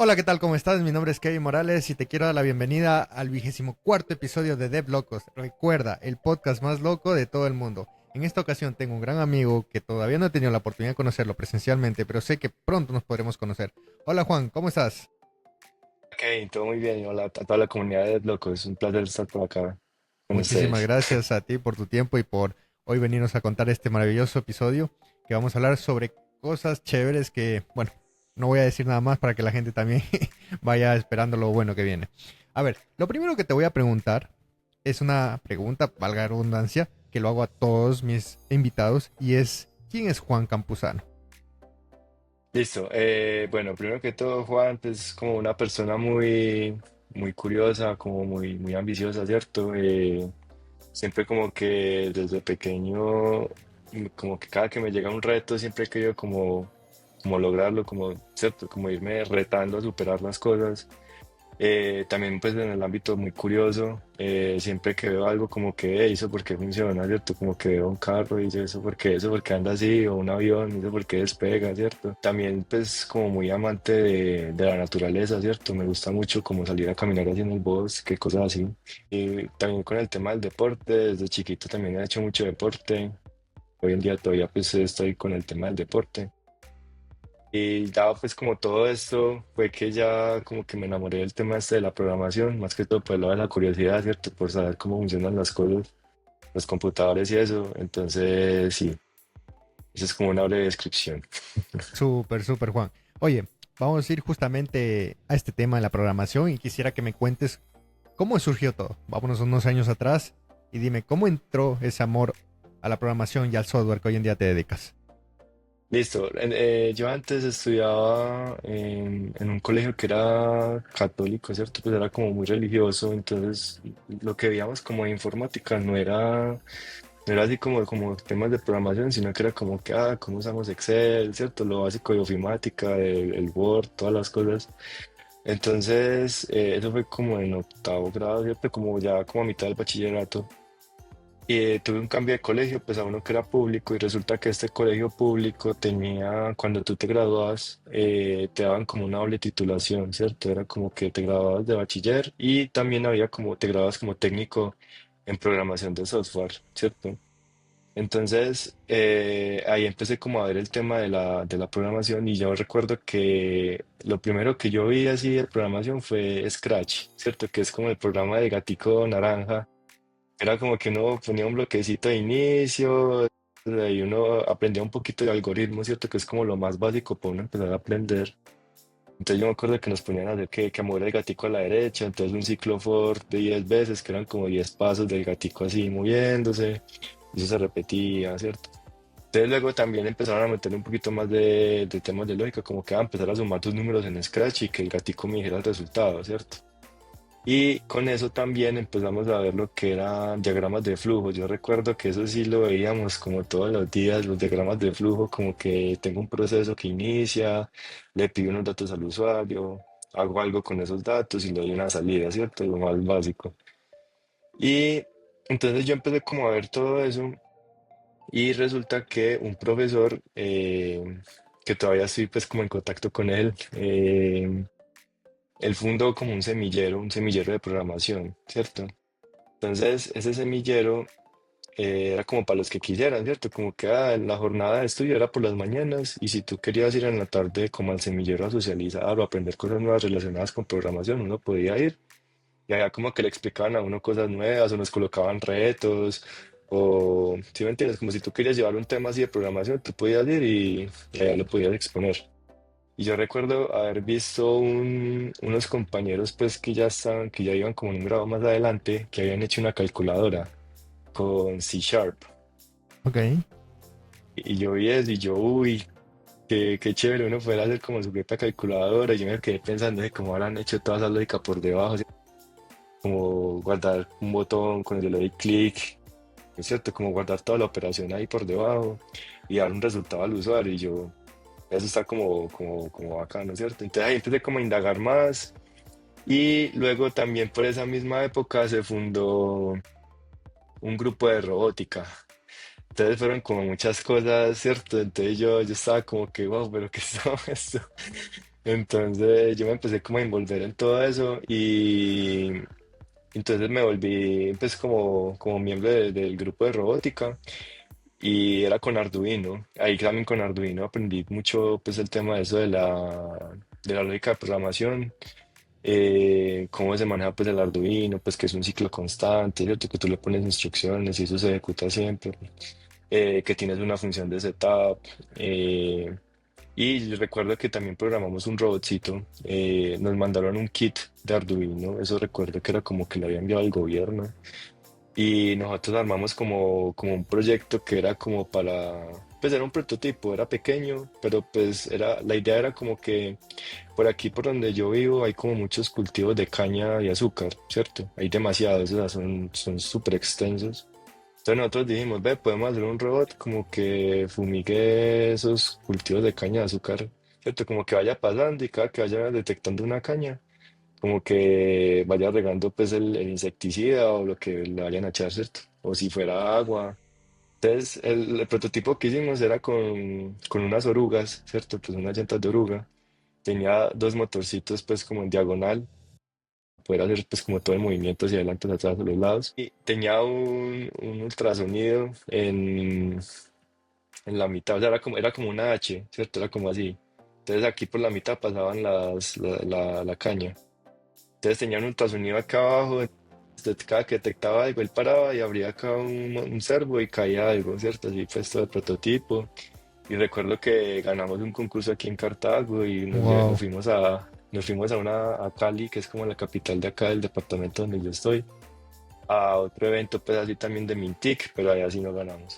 Hola, ¿qué tal? ¿Cómo estás? Mi nombre es Kevin Morales y te quiero dar la bienvenida al 24º episodio de Dev Locos. Recuerda, el podcast más loco de todo el mundo. En esta ocasión tengo un gran amigo que todavía no he tenido la oportunidad de conocerlo presencialmente, pero sé que pronto nos podremos conocer. Hola Juan, ¿cómo estás? Ok, todo muy bien. Hola a toda la comunidad de Locos. Es un placer estar por acá con Muchísimas ustedes. gracias a ti por tu tiempo y por hoy venirnos a contar este maravilloso episodio que vamos a hablar sobre cosas chéveres que, bueno, no voy a decir nada más para que la gente también vaya esperando lo bueno que viene. A ver, lo primero que te voy a preguntar es una pregunta, valga la redundancia, que lo hago a todos mis invitados y es, ¿quién es Juan Campuzano? Listo. Bueno, primero que todo, Juan, pues como una persona muy curiosa, como muy ambiciosa, ¿cierto? Siempre como que desde pequeño, como que cada que me llega un reto, siempre he querido como lograrlo, como, ¿cierto? Como irme retando a superar las cosas. También pues en el ámbito muy curioso, siempre que veo algo como que eso por qué funciona, ¿cierto? Como que veo un carro y dice eso por qué anda así, o un avión, y eso por qué despega, ¿cierto? También pues como muy amante de la naturaleza, ¿cierto? Me gusta mucho como salir a caminar así en el bosque, cosas así. Y también con el tema del deporte, desde chiquito también he hecho mucho deporte, hoy en día todavía pues estoy con el tema del deporte. Y dado pues como todo esto, fue que ya como que me enamoré del tema este de la programación, más que todo por lo de la curiosidad, ¿cierto? Por saber cómo funcionan las cosas, los computadores y eso. Entonces, sí, esa es como una breve descripción. Súper, súper Juan. Oye, vamos a ir justamente a este tema de la programación y quisiera que me cuentes ¿cómo surgió todo? Vámonos unos años atrás y dime, ¿cómo entró ese amor a la programación y al software que hoy en día te dedicas? Listo. Yo antes estudiaba en un colegio que era católico, ¿cierto? Pues era como muy religioso, entonces lo que veíamos como de informática no era así como temas de programación, sino que era como que, cómo usamos Excel, ¿cierto? Lo básico de ofimática, el Word, todas las cosas. Entonces, eso fue como en octavo grado, ¿cierto? Como ya como a mitad del bachillerato. Y tuve un cambio de colegio, pues a uno que era público, y resulta que este colegio público tenía, cuando tú te graduabas, te daban como una doble titulación, ¿cierto? Era como que te graduabas de bachiller y también había como, te graduabas como técnico en programación de software, ¿cierto? Entonces, ahí empecé como a ver el tema de la programación y yo recuerdo que lo primero que yo vi así de programación fue Scratch, ¿cierto? Que es como el programa de gatico naranja. Era como que uno ponía un bloquecito de inicio, y uno aprendía un poquito de algoritmo, ¿cierto? Que es como lo más básico para uno empezar a aprender. Entonces yo me acuerdo que nos ponían a hacer que mover el gatico a la derecha, entonces un ciclo for de 10 veces, que eran como 10 pasos del gatico así moviéndose, y eso se repetía, ¿cierto? Entonces luego también empezaron a meter un poquito más de temas de lógica, como que a empezar a sumar tus números en Scratch y que el gatico me dijera el resultado, ¿cierto? Y con eso también empezamos a ver lo que eran diagramas de flujo. Yo recuerdo que eso sí lo veíamos como todos los días, los diagramas de flujo, como que tengo un proceso que inicia, le pido unos datos al usuario, hago algo con esos datos y le doy una salida, ¿cierto? Lo más básico. Y entonces yo empecé como a ver todo eso y resulta que un profesor, que todavía estoy pues como en contacto con él, él fundó como un semillero de programación, ¿cierto? Entonces, ese semillero era como para los que quisieran, ¿cierto? Como que la jornada de estudio era por las mañanas y si tú querías ir en la tarde como al semillero a socializar o aprender cosas nuevas relacionadas con programación, uno podía ir y allá como que le explicaban a uno cosas nuevas o nos colocaban retos o, ¿si me entiendes? Como si tú querías llevar un tema así de programación, tú podías ir y allá lo podías exponer. Y yo recuerdo haber visto unos compañeros pues que ya estaban, que ya iban como en un grado más adelante, que habían hecho una calculadora con C Sharp. Ok, Y yo vi eso y yo, uy, qué chévere uno poder hacer como su propia calculadora. Y yo me quedé pensando de cómo habrán hecho toda esa lógica por debajo, ¿sí? Como guardar un botón con el que le doy clic, ¿no es cierto? Como guardar toda la operación ahí por debajo y dar un resultado al usuario. Y yo, eso está como bacano, ¿cierto? Entonces ahí empecé como a indagar más. Y luego también por esa misma época se fundó un grupo de robótica. Entonces fueron como muchas cosas, ¿cierto? Entonces yo estaba como que, wow, pero ¿qué es todo esto? Entonces yo me empecé como a envolver en todo eso y entonces me volví pues como miembro del grupo de robótica y era con Arduino. Ahí también con Arduino aprendí mucho pues el tema de eso de la lógica de programación, cómo se maneja pues el Arduino, pues que es un ciclo constante, ¿cierto? Que tú le pones instrucciones y eso se ejecuta siempre, que tienes una función de setup. Y recuerdo que también programamos un robotcito, nos mandaron un kit de Arduino, eso recuerdo que era como que lo había enviado el gobierno. Y nosotros armamos como un proyecto que era como pues era un prototipo, era pequeño, pero pues la idea era como que por aquí, por donde yo vivo, hay como muchos cultivos de caña y azúcar, ¿cierto? Hay demasiados, o sea, son súper extensos. Entonces nosotros dijimos, ve, podemos hacer un robot como que fumigue esos cultivos de caña de azúcar, ¿cierto? Como que vaya pasando y cada que vaya detectando una caña, como que vaya regando pues el insecticida o lo que le vayan a echar, ¿cierto? O si fuera agua. Entonces el prototipo que hicimos era con unas orugas, ¿cierto? Pues unas llantas de oruga. Tenía dos motorcitos pues como en diagonal, poder hacer pues como todo el movimiento hacia adelante, hacia atrás, a los lados. Y tenía un ultrasonido en la mitad, o sea, era como una H, ¿cierto? Era como así. Entonces aquí por la mitad pasaban la caña. Entonces tenía un ultrasonido acá abajo, entonces cada que detectaba algo, él paraba y abría acá un servo y caía algo, ¿cierto? Así fue todo el prototipo. Y recuerdo que ganamos un concurso aquí en Cartago y Wow. nos fuimos a Cali, que es como la capital de acá del departamento donde yo estoy, a otro evento pues así también de Mintic, pero allá sí no ganamos.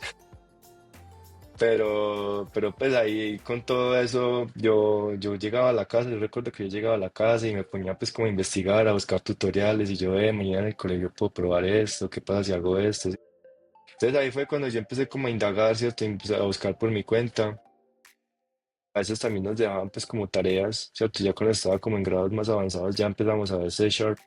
Pero pues ahí con todo eso yo llegaba a la casa, yo recuerdo que yo llegaba a la casa y me ponía pues como a investigar, a buscar tutoriales y yo, mañana en el colegio puedo probar esto, ¿qué pasa si hago esto? Entonces ahí fue cuando yo empecé como a indagar, ¿cierto? Y empecé a buscar por mi cuenta. A veces también nos dejaban pues como tareas, ¿cierto? Ya cuando estaba como en grados más avanzados ya empezamos a ver C Sharp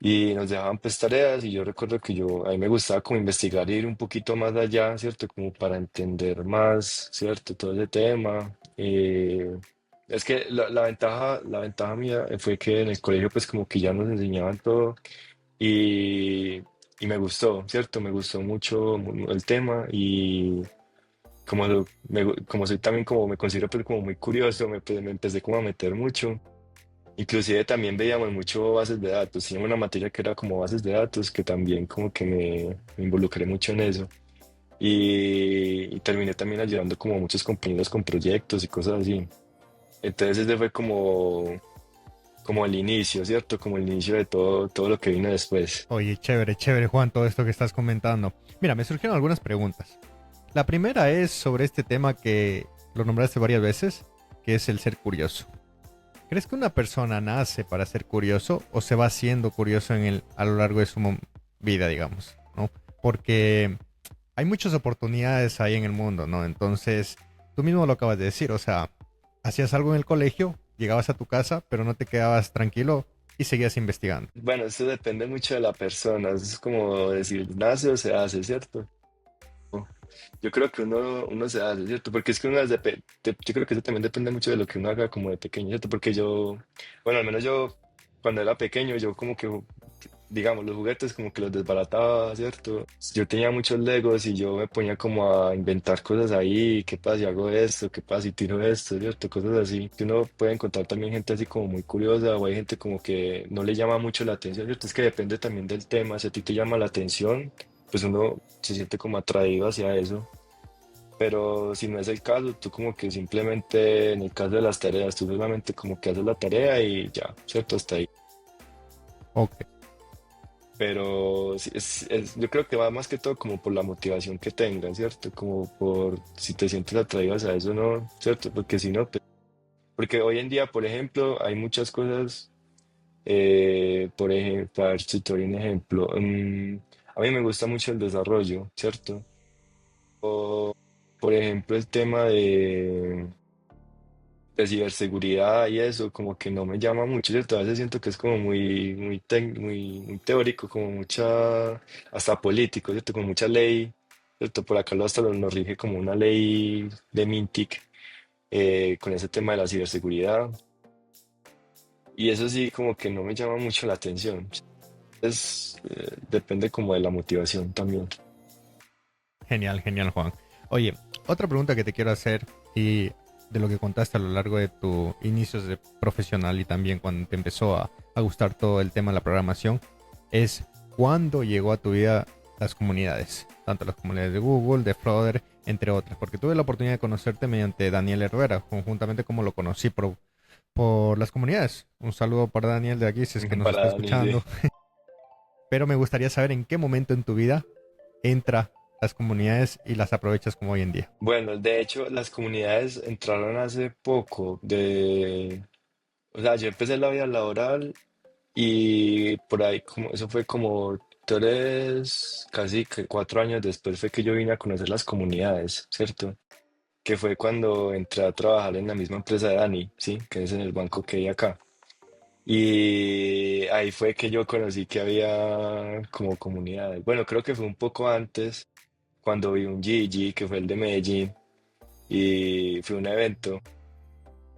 y nos dejaban pues tareas y yo recuerdo que a mí me gustaba como investigar e ir un poquito más allá, ¿cierto? Como para entender más, ¿cierto? Todo ese tema. Es que la ventaja mía fue que en el colegio pues como que ya nos enseñaban todo y, y me gustó, ¿cierto? Me gustó mucho el tema y como soy también como me considero pues como muy curioso, me empecé como a meter mucho. Inclusive también veíamos mucho bases de datos, teníamos una materia que era como bases de datos, que también como que me involucré mucho en eso. Y terminé también ayudando como a muchos compañeros con proyectos y cosas así. Entonces ese fue como el inicio, ¿cierto? Como el inicio de todo lo que vino después. Oye, chévere, chévere, Juan, todo esto que estás comentando. Mira, me surgieron algunas preguntas. La primera es sobre este tema que lo nombraste varias veces, que es el ser curioso. ¿Crees que una persona nace para ser curioso o se va haciendo curioso a lo largo de su vida, digamos, ¿no? Porque hay muchas oportunidades ahí en el mundo, ¿no? Entonces, tú mismo lo acabas de decir, o sea, hacías algo en el colegio, llegabas a tu casa, pero no te quedabas tranquilo y seguías investigando. Bueno, eso depende mucho de la persona, es como decir, nace o se hace, ¿cierto? Yo creo que uno se hace, ¿cierto? Porque es que yo creo que eso también depende mucho de lo que uno haga como de pequeño, ¿cierto? Porque bueno, al menos yo, cuando era pequeño, yo como que, digamos, los juguetes como que los desbarataba, ¿cierto? Yo tenía muchos Legos y yo me ponía como a inventar cosas ahí, ¿qué pasa si hago esto? ¿Qué pasa si tiro esto? ¿Cierto? Cosas así. Que uno puede encontrar también gente así como muy curiosa o hay gente como que no le llama mucho la atención, ¿cierto? Es que depende también del tema, si a ti te llama la atención, pues uno se siente como atraído hacia eso. Pero si no es el caso, tú como que simplemente, en el caso de las tareas, tú solamente como que haces la tarea y ya, ¿cierto? Hasta ahí. Ok, Pero sí, yo creo que va más que todo como por la motivación que tengas, ¿cierto? Como por si te sientes atraído a eso, ¿no? ¿Cierto? Porque si no, porque hoy en día, por ejemplo, hay muchas cosas, por ejemplo, a ver si te doy un ejemplo. A mí me gusta mucho el desarrollo, ¿cierto? O, por ejemplo, el tema de ciberseguridad y eso, como que no me llama mucho, ¿cierto? A veces siento que es como muy teórico, como mucha, hasta político, ¿cierto? Como mucha ley, ¿cierto? Por acá hasta nos rige como una ley de Mintic. con ese tema de la ciberseguridad. Y eso sí, como que no me llama mucho la atención. Depende como de la motivación también. Genial, genial, Juan. Oye, otra pregunta que te quiero hacer y de lo que contaste a lo largo de tu inicios de profesional y también cuando te empezó a gustar todo el tema de la programación es cuándo llegó a tu vida las comunidades, tanto las comunidades de Google, de Flutter, entre otras, porque tuve la oportunidad de conocerte mediante Daniel Herrera, conjuntamente como lo conocí por las comunidades. Un saludo para Daniel de aquí si es que nos está Para Dani, sí. escuchando, pero me gustaría saber en qué momento en tu vida entra las comunidades y las aprovechas como hoy en día. Bueno, de hecho, las comunidades entraron hace poco o sea, yo empecé la vida laboral y por ahí, como, eso fue como 3, casi que 4 años después fue que yo vine a conocer las comunidades, ¿cierto? Que fue cuando entré a trabajar en la misma empresa de Dani, ¿sí? Que es en el banco que hay acá. Y ahí fue que yo conocí que había como comunidades. Bueno, creo que fue un poco antes, cuando vi un Gigi, que fue el de Medellín, y fue un evento.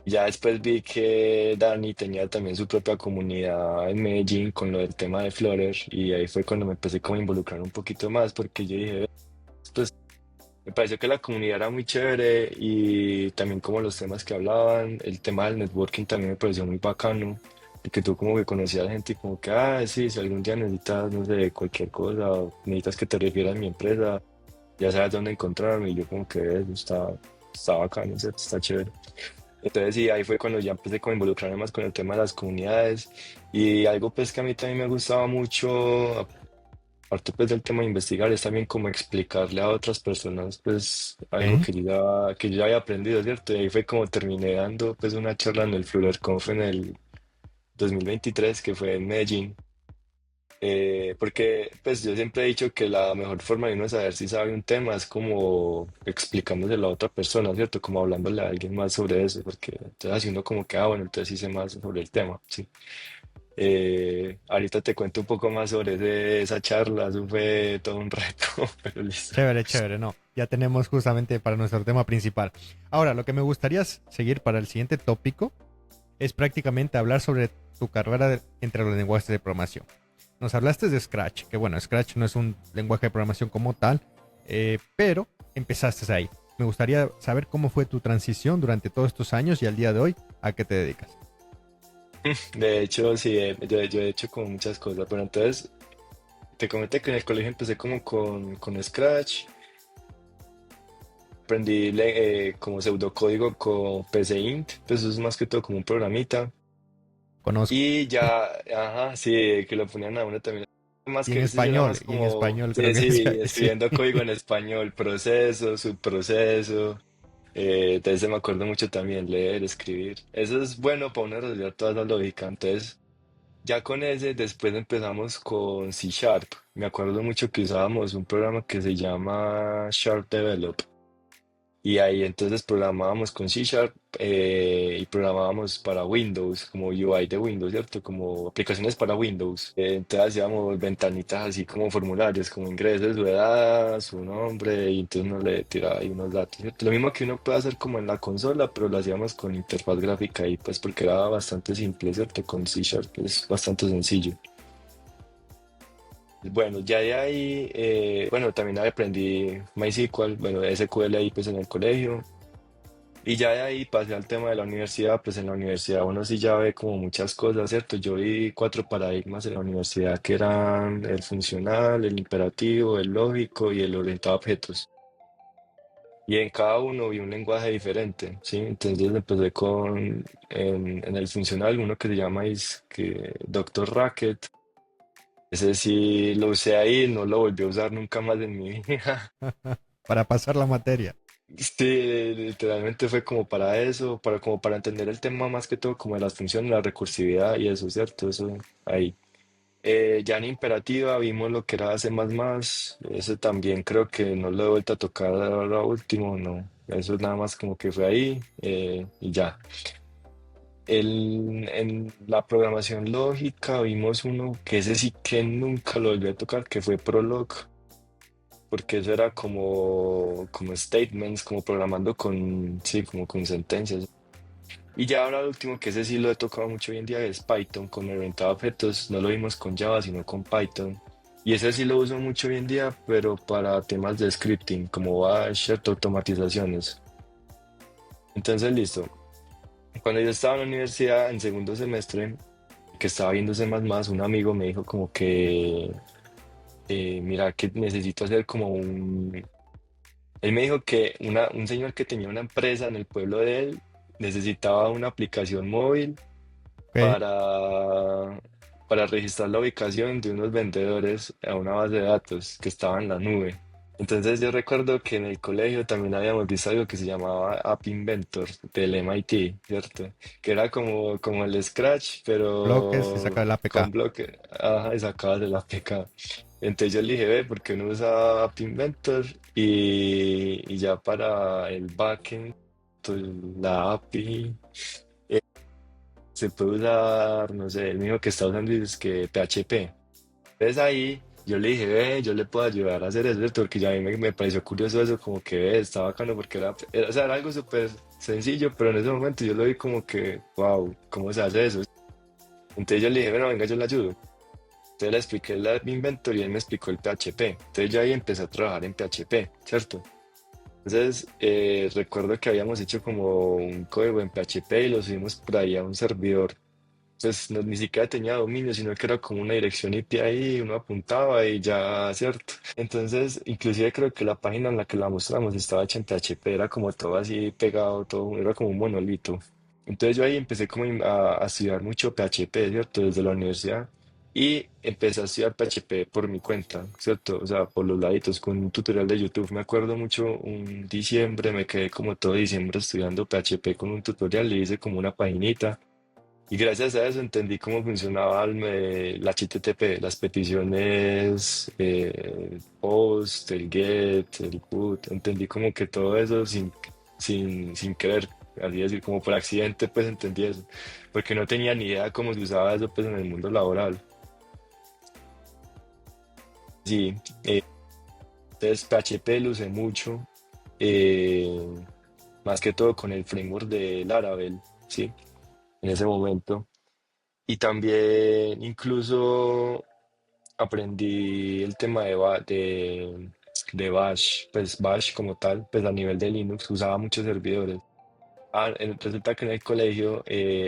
Ya después vi que Dani tenía también su propia comunidad en Medellín con lo del tema de Flutter, y ahí fue cuando me empecé como a involucrar un poquito más, porque yo dije, pues me pareció que la comunidad era muy chévere y también como los temas que hablaban, el tema del networking también me pareció muy bacano, porque tú como que conocías gente y como que, ah, sí, si algún día necesitas, no sé, cualquier cosa, o necesitas que te refieras a mi empresa, ya sabes dónde encontrarme, y yo como que eso está bacano, ¿cierto? Está chévere. Entonces sí, ahí fue cuando ya empecé como a involucrarme más con el tema de las comunidades, y algo pues que a mí también me gustaba mucho, aparte pues del tema de investigar, es también como explicarle a otras personas pues algo ¿Ok? que yo ya había aprendido, ¿cierto? Y ahí fue como terminé dando pues una charla en el FluidConf en el 2023 que fue en Medellín. Porque pues yo siempre he dicho que la mejor forma de uno saber si sabe un tema es como explicándoselo a otra persona, ¿cierto? Como hablándole a alguien más sobre eso, porque entonces así uno como que, ah, bueno, entonces sí sé más sobre el tema, ¿sí? Ahorita te cuento un poco más sobre esa charla, eso fue todo un reto, pero listo. Chévere, chévere, no. Ya tenemos justamente para nuestro tema principal. Ahora, lo que me gustaría seguir para el siguiente tópico es prácticamente hablar sobre tu carrera entre los lenguajes de programación. Nos hablaste de Scratch, que bueno, Scratch no es un lenguaje de programación como tal, pero empezaste ahí. Me gustaría saber cómo fue tu transición durante todos estos años y al día de hoy, ¿a qué te dedicas? De hecho, sí, yo he hecho como muchas cosas, pero entonces te comenté que en el colegio empecé como con Scratch, aprendí como pseudocódigo con PCInt, pues eso es más que todo como un programita. Conozco. Y ya, ajá, sí, que lo ponían a uno también. Más que eso ya era más Y en como, español creo sí, que decía sí, que sí. escribiendo código en español, proceso, subproceso. Entonces me acuerdo mucho también leer, escribir. Eso es bueno para uno resolver toda esa lógica. Entonces, ya con ese, después empezamos con C Sharp. Me acuerdo mucho que usábamos un programa que se llama Sharp Develop. Y ahí entonces programábamos con C Sharp, y programábamos para Windows, como UI de Windows, ¿cierto? Como aplicaciones para Windows. Entonces hacíamos ventanitas así como formularios, como ingresos, su edad, su nombre, y entonces uno le tiraba ahí unos datos, ¿cierto? Lo mismo que uno puede hacer como en la consola, pero lo hacíamos con interfaz gráfica y pues porque era bastante simple, ¿cierto? Con C Sharp es bastante sencillo. Bueno, ya de ahí, bueno, también aprendí MySQL, bueno, SQL ahí pues en el colegio. Y ya de ahí pasé al tema de la universidad, pues en la universidad uno sí ya ve como muchas cosas, ¿cierto? Yo vi 4 paradigmas en la universidad que eran el funcional, el imperativo, el lógico y el orientado a objetos. Y en cada uno vi un lenguaje diferente, ¿sí? Entonces empecé en el funcional, uno que se llama que Doctor Racket. Ese sí lo usé ahí, no lo volví a usar nunca más en mi vida. Para pasar la materia. Sí, literalmente fue como para eso, como para entender el tema más que todo, como de las funciones, la recursividad y eso, ¿cierto? Eso ahí. Ya en imperativa vimos lo que era C++, ese también creo que no lo he vuelto a tocar ahora último, no. Eso nada más como que fue ahí, y ya. En la programación lógica vimos uno que ese sí que nunca lo volví a tocar, que fue Prolog. porque eso era como statements, como programando con, sí, como con sentencias. Y ya ahora lo último, que ese sí lo he tocado mucho hoy en día, es Python con orientado a objetos. No lo vimos con Java, sino con Python. Y ese sí lo uso mucho hoy en día, pero para temas de scripting, como Bash, ¿cierto? Automatizaciones. Entonces, listo. Cuando yo estaba en la universidad, en segundo semestre, que estaba viendo C++, un amigo me dijo como que, mira, que necesito hacer como un... Él me dijo que un señor que tenía una empresa en el pueblo de él necesitaba una aplicación móvil Ok. para, para registrar la ubicación de unos vendedores a una base de datos que estaba en la nube. Entonces yo recuerdo que en el colegio también habíamos visto algo que se llamaba App Inventor del MIT, ¿cierto? Que era como el Scratch, Bloques y sacar pero el con APK. bloque, ajá, y sacabas el APK. Entonces yo le dije, ve, ¿por qué no usa App Inventor? Y ya para el backend, pues, la API se puede usar, no sé, el mismo que está usando es que PHP. Entonces ahí yo le dije, ve, yo le puedo ayudar a hacer eso, ¿cierto? Porque ya a mí me pareció curioso eso, como que ve, está bacano porque o sea, era algo súper sencillo, pero en ese momento yo lo vi como que, wow, ¿cómo se hace eso? Entonces yo le dije, bueno, venga, yo le ayudo. Entonces le expliqué el Inventor y él me explicó el PHP. Entonces yo ahí empecé a trabajar en PHP, ¿cierto? Entonces recuerdo que habíamos hecho como un código en PHP y lo subimos por ahí a un servidor, pues ni siquiera tenía dominio, sino que era como una dirección IP ahí, uno apuntaba y ya, ¿cierto? Entonces, inclusive creo que la página en la que la mostramos estaba hecha en PHP, era como todo así pegado, todo, era como un monolito. Entonces yo ahí empecé como a estudiar mucho PHP, ¿cierto? Desde la universidad. Y empecé a estudiar PHP por mi cuenta, ¿cierto? O sea, por los laditos, con un tutorial de YouTube. Me acuerdo mucho un diciembre, me quedé como todo diciembre estudiando PHP con un tutorial, le hice como una paginita y gracias a eso entendí cómo funcionaba la HTTP, las peticiones, post, el get, el put. Entendí como que todo eso sin querer, así decir, como por accidente, pues entendí eso. Porque no tenía ni idea cómo se usaba eso pues en el mundo laboral. Sí, entonces PHP lo usé mucho, eh, más que todo con el framework de Laravel, sí, en ese momento. Y también incluso aprendí el tema de Bash, pues Bash como tal, pues a nivel de Linux usaba muchos servidores. Resulta que en el colegio,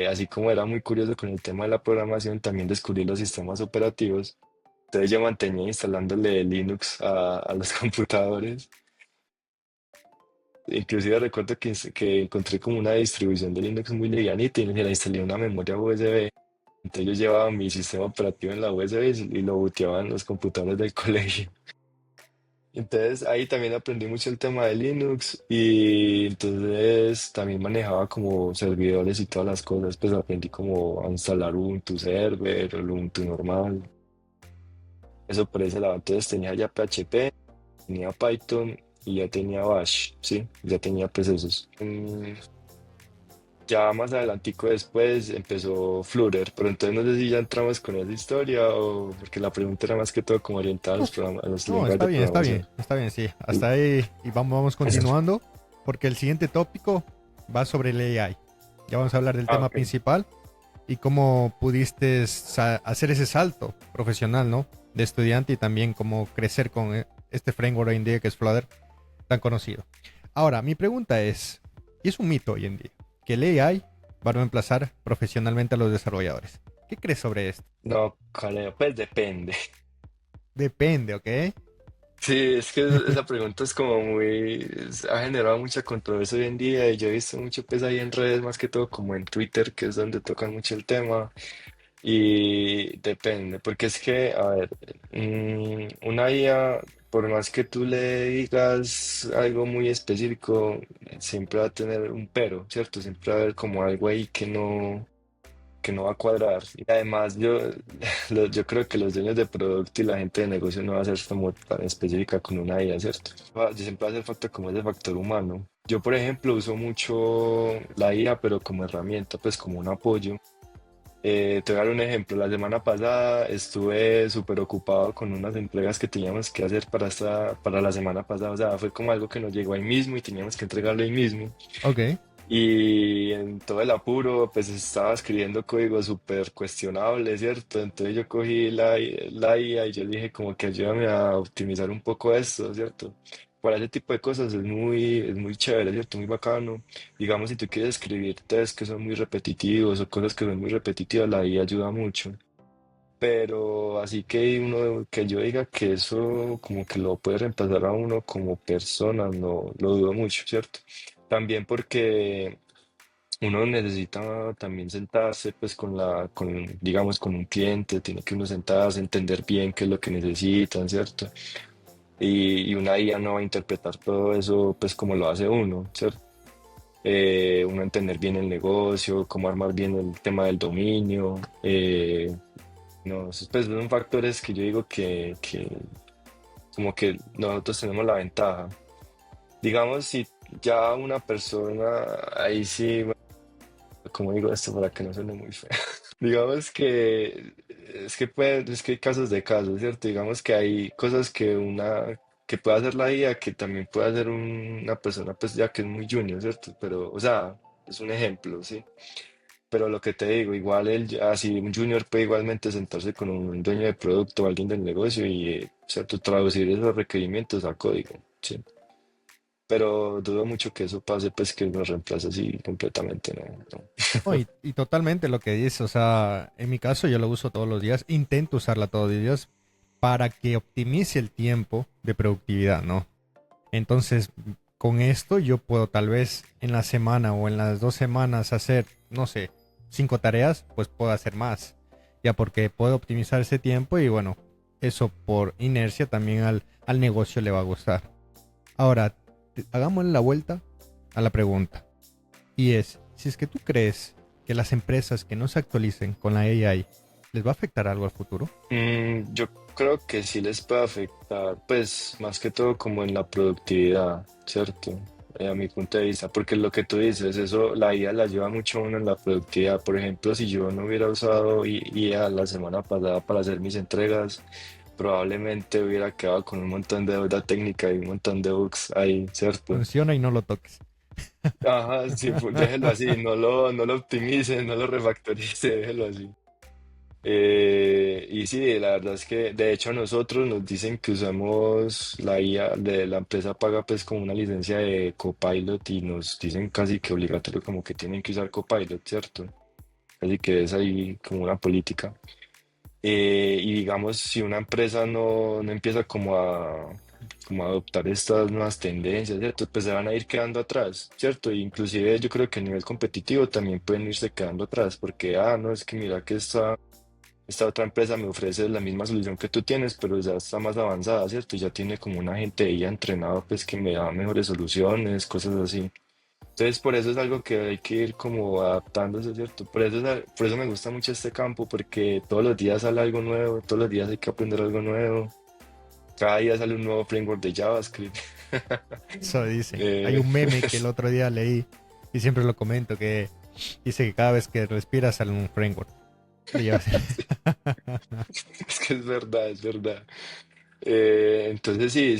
así como era muy curioso con el tema de la programación, también descubrí los sistemas operativos. Entonces yo mantenía instalándole Linux a los computadores. Inclusive recuerdo que encontré como una distribución de Linux muy livianita y le la instalé en una memoria USB. Entonces yo llevaba mi sistema operativo en la USB y lo booteaba en los computadores del colegio. Entonces ahí también aprendí mucho el tema de Linux y entonces también manejaba como servidores y todas las cosas. Pues aprendí como a instalar Ubuntu Server, el Ubuntu normal. Eso por ese lado. Entonces tenía ya PHP, tenía Python y ya tenía Bash, ¿sí? Ya tenía pues esos. Ya más adelantico después empezó Flutter, pero entonces no sé si ya entramos con esa historia o porque la pregunta era más que todo como orientada a No, a los no, lenguajes de programación. está bien, sí. Hasta ahí y vamos continuando porque el siguiente tópico va sobre el AI. Ya vamos a hablar del Ah, tema ok. principal y cómo pudiste hacer ese salto profesional, ¿no? De estudiante y también cómo crecer con este framework hoy en día que es Flutter tan conocido. Ahora, mi pregunta es, y es un mito hoy en día, que el AI va a reemplazar profesionalmente a los desarrolladores. ¿Qué crees sobre esto? No, Caleo, pues depende. Depende, ¿ok? Sí, es que esa pregunta es como ha generado mucha controversia hoy en día y yo he visto mucho pues ahí en redes, más que todo como en Twitter, que es donde tocan mucho el tema. Y depende, porque es que, a ver, una IA, por más que tú le digas algo muy específico, siempre va a tener un pero, ¿cierto? Siempre va a haber como algo ahí que no va a cuadrar. Y además, yo creo que los dueños de producto y la gente de negocio no va a ser como tan específica con una IA, ¿cierto? Yo siempre va a hacer falta como ese factor humano. Yo, por ejemplo, uso mucho la IA, pero como herramienta, pues como un apoyo Te voy a dar un ejemplo. La semana pasada estuve súper ocupado con unas entregas que teníamos que hacer para la semana pasada. O sea, fue como algo que nos llegó ahí mismo y teníamos que entregarlo ahí mismo. Ok. Y en todo el apuro, pues estaba escribiendo código súper cuestionable, ¿cierto? Entonces yo cogí la IA y yo dije como que ayúdame a optimizar un poco esto, ¿cierto? Para ese tipo de cosas es muy chévere, ¿cierto? Muy bacano. Digamos, si tú quieres escribir test que son muy repetitivos o cosas que son muy repetitivas, la IA ayuda mucho. Pero así que uno, que yo diga que eso como que lo puede reemplazar a uno como persona, no lo dudo mucho, ¿cierto? También porque uno necesita también sentarse pues digamos, con un cliente, tiene que uno sentarse, entender bien qué es lo que necesitan, ¿cierto? Y una IA no va a interpretar todo eso pues como lo hace uno, ¿cierto? Uno entender bien el negocio, cómo armar bien el tema del dominio, no, pues son factores que yo digo que como que nosotros tenemos la ventaja. Digamos, si ya una persona, ahí sí, bueno, como digo esto para que no suene muy feo. Digamos que es que hay casos de casos, ¿cierto? Digamos que hay cosas que puede hacer la IA que también puede hacer una persona pues ya que es muy junior, ¿cierto? Pero, o sea, es un ejemplo, ¿sí? Pero lo que te digo, igual así un junior puede igualmente sentarse con un dueño de producto o alguien del negocio y, ¿cierto? Traducir esos requerimientos a código, ¿sí? Pero dudo mucho que eso pase, pues que lo reemplace así completamente, ¿no? No. No, y totalmente lo que dices, o sea, en mi caso yo lo uso todos los días, intento usarla todos los días para que optimice el tiempo de productividad, ¿no? Entonces, con esto yo puedo tal vez en la semana o en las 2 semanas hacer, no sé, 5 tareas, pues puedo hacer más, ya porque puedo optimizar ese tiempo y bueno, eso por inercia también al negocio le va a gustar. Ahora, hagámosle la vuelta a la pregunta. Y es, si es que tú crees que las empresas que no se actualicen con la AI les va a afectar algo al futuro. Yo creo que sí les puede afectar, pues más que todo como en la productividad, ¿cierto? A mi punto de vista, porque lo que tú dices, eso, la IA la lleva mucho a uno en la productividad. Por ejemplo, si yo no hubiera usado IA la semana pasada para hacer mis entregas, probablemente hubiera quedado con un montón de deuda técnica y un montón de bugs ahí, ¿cierto? Funciona y no lo toques. Ajá, sí, déjelo así, no lo optimice, no lo refactorice, déjelo así. Y sí, la verdad es que de hecho a nosotros nos dicen que usamos la IA, de la empresa paga pues como una licencia de Copilot y nos dicen casi que obligatorio como que tienen que usar Copilot, ¿cierto? Casi que es ahí como una política. Y digamos, si una empresa no empieza como a adoptar estas nuevas tendencias, ¿cierto? Pues se van a ir quedando atrás, ¿cierto? E inclusive yo creo que a nivel competitivo también pueden irse quedando atrás porque, no, es que mira que esta otra empresa me ofrece la misma solución que tú tienes, pero ya está más avanzada, ¿cierto? Y ya tiene como una gente ahí entrenado, pues que me da mejores soluciones, cosas así. Entonces, por eso es algo que hay que ir como adaptándose, ¿cierto? Por eso me gusta mucho este campo, porque todos los días sale algo nuevo, todos los días hay que aprender algo nuevo. Cada día sale un nuevo framework de JavaScript. Eso dicen. Hay Eh, un meme que el otro día leí y siempre lo comento que dice que cada vez que respiras sale un framework. Lo llevas- es que es verdad, es verdad. Entonces sí,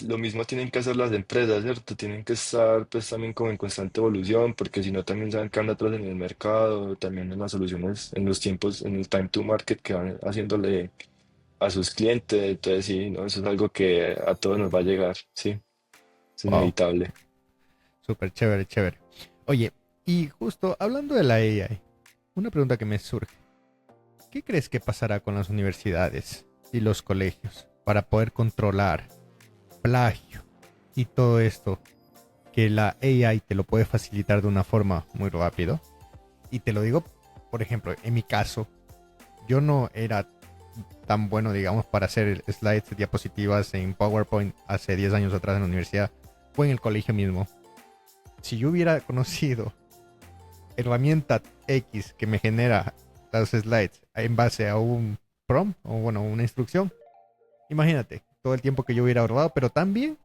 lo mismo tienen que hacer las empresas, ¿cierto? Tienen que estar pues también como en constante evolución, porque si no también se van quedando atrás en el mercado, también en las soluciones, en los tiempos, en el time to market que van haciéndole a sus clientes. Entonces sí, ¿no? Eso es algo que a todos nos va a llegar, sí, es Wow, inevitable. súper chévere, chévere. Oye, y justo hablando de la AI, una pregunta que me surge. ¿Qué crees que pasará con las universidades y los colegios para poder controlar plagio y todo esto que la AI te lo puede facilitar de una forma muy rápido? Y te lo digo, por ejemplo, en mi caso, yo no era tan bueno, digamos, para hacer slides, diapositivas en PowerPoint hace 10 años atrás en la universidad o en el colegio mismo. Si yo hubiera conocido herramienta X que me genera los slides en base a un prompt o bueno, una instrucción, imagínate todo el tiempo que yo hubiera ahorrado, pero también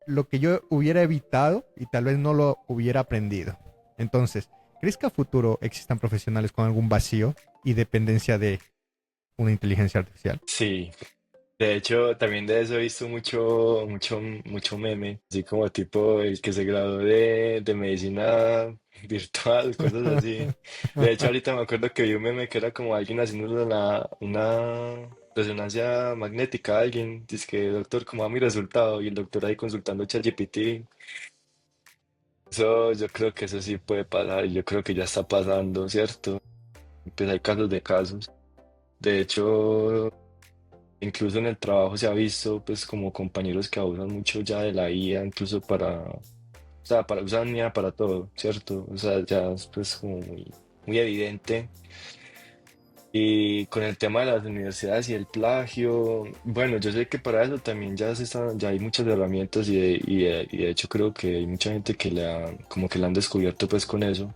lo que yo hubiera evitado y tal vez no lo hubiera aprendido. Entonces, ¿Crees que a futuro existan profesionales con algún vacío y dependencia de una inteligencia artificial? Sí, de hecho, también de eso he visto mucho meme, así como tipo el que se graduó de medicina virtual, cosas así. De hecho, ahorita me acuerdo que vi un meme que era como alguien haciendo una resonancia magnética a alguien. Dice que, doctor, ¿cómo va mi resultado? Y el doctor ahí consultando ChatGPT. Eso, yo creo que eso sí puede pasar, y yo creo que ya está pasando, ¿cierto? Pues hay casos de casos. De hecho, incluso en el trabajo se ha visto, pues, como compañeros que abusan mucho ya de la IA, incluso o sea, para usar IA para todo, ¿cierto? O sea, ya es pues como muy evidente. Y con el tema de las universidades y el plagio, bueno, yo sé que para eso también ya hay muchas herramientas y de hecho creo que hay mucha gente como que la han descubierto pues con eso.